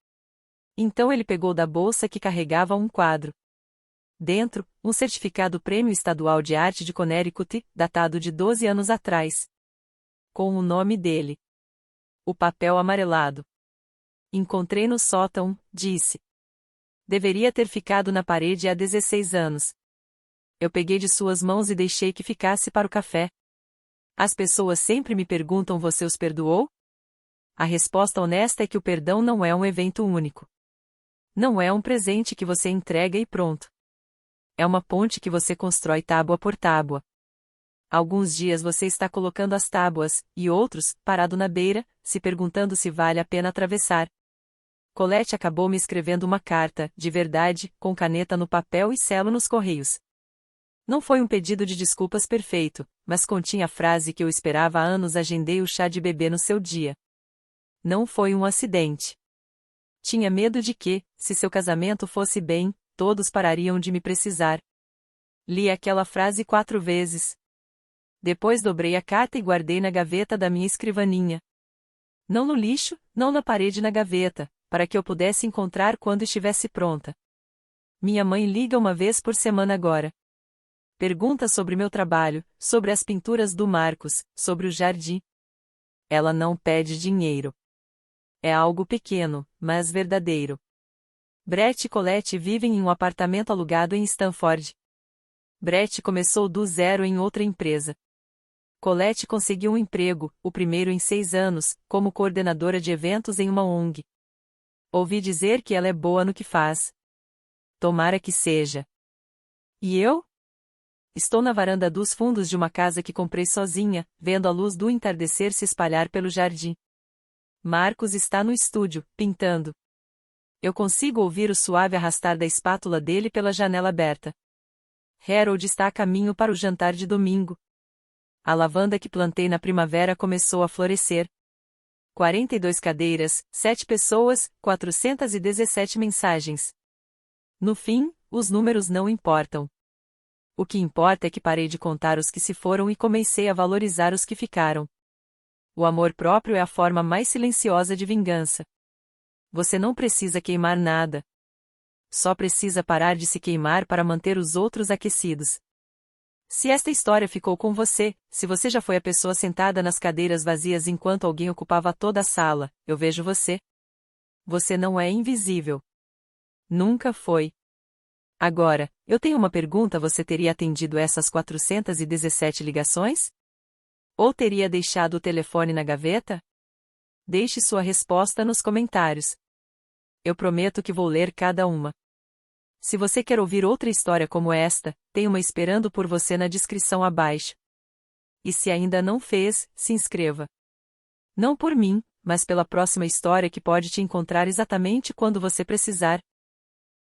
Então ele pegou da bolsa que carregava um quadro. Dentro, um certificado Prêmio Estadual de Arte de Connecticut, datado de 12 anos atrás. Com o nome dele. O papel amarelado. Encontrei no sótão, disse. Deveria ter ficado na parede há 16 anos. Eu peguei de suas mãos e deixei que ficasse para o café. As pessoas sempre me perguntam: você os perdoou? A resposta honesta é que o perdão não é um evento único. Não é um presente que você entrega e pronto. É uma ponte que você constrói tábua por tábua. Alguns dias você está colocando as tábuas, e outros, parado na beira, se perguntando se vale a pena atravessar. Colette acabou me escrevendo uma carta, de verdade, com caneta no papel e selo nos correios. Não foi um pedido de desculpas perfeito, mas continha a frase que eu esperava há anos: agendei o chá de bebê no seu dia. Não foi um acidente. Tinha medo de que, se seu casamento fosse bem, todos parariam de me precisar. Li aquela frase 4 vezes. Depois dobrei a carta e guardei na gaveta da minha escrivaninha. Não no lixo, não na parede, na gaveta, para que eu pudesse encontrar quando estivesse pronta. Minha mãe liga uma vez por semana agora. Pergunta sobre meu trabalho, sobre as pinturas do Marcos, sobre o jardim. Ela não pede dinheiro. É algo pequeno, mas verdadeiro. Brett e Colette vivem em um apartamento alugado em Stanford. Brett começou do zero em outra empresa. Colette conseguiu um emprego, o primeiro em 6 anos, como coordenadora de eventos em uma ONG. Ouvi dizer que ela é boa no que faz. Tomara que seja. E eu? Estou na varanda dos fundos de uma casa que comprei sozinha, vendo a luz do entardecer se espalhar pelo jardim. Marcos está no estúdio, pintando. Eu consigo ouvir o suave arrastar da espátula dele pela janela aberta. Harold está a caminho para o jantar de domingo. A lavanda que plantei na primavera começou a florescer. 42 cadeiras, 7 pessoas, 417 mensagens. No fim, os números não importam. O que importa é que parei de contar os que se foram e comecei a valorizar os que ficaram. O amor próprio é a forma mais silenciosa de vingança. Você não precisa queimar nada. Só precisa parar de se queimar para manter os outros aquecidos. Se esta história ficou com você, se você já foi a pessoa sentada nas cadeiras vazias enquanto alguém ocupava toda a sala, eu vejo você. Você não é invisível. Nunca foi. Agora, eu tenho uma pergunta: você teria atendido essas 417 ligações? Ou teria deixado o telefone na gaveta? Deixe sua resposta nos comentários. Eu prometo que vou ler cada uma. Se você quer ouvir outra história como esta, tem uma esperando por você na descrição abaixo. E se ainda não fez, se inscreva. Não por mim, mas pela próxima história que pode te encontrar exatamente quando você precisar.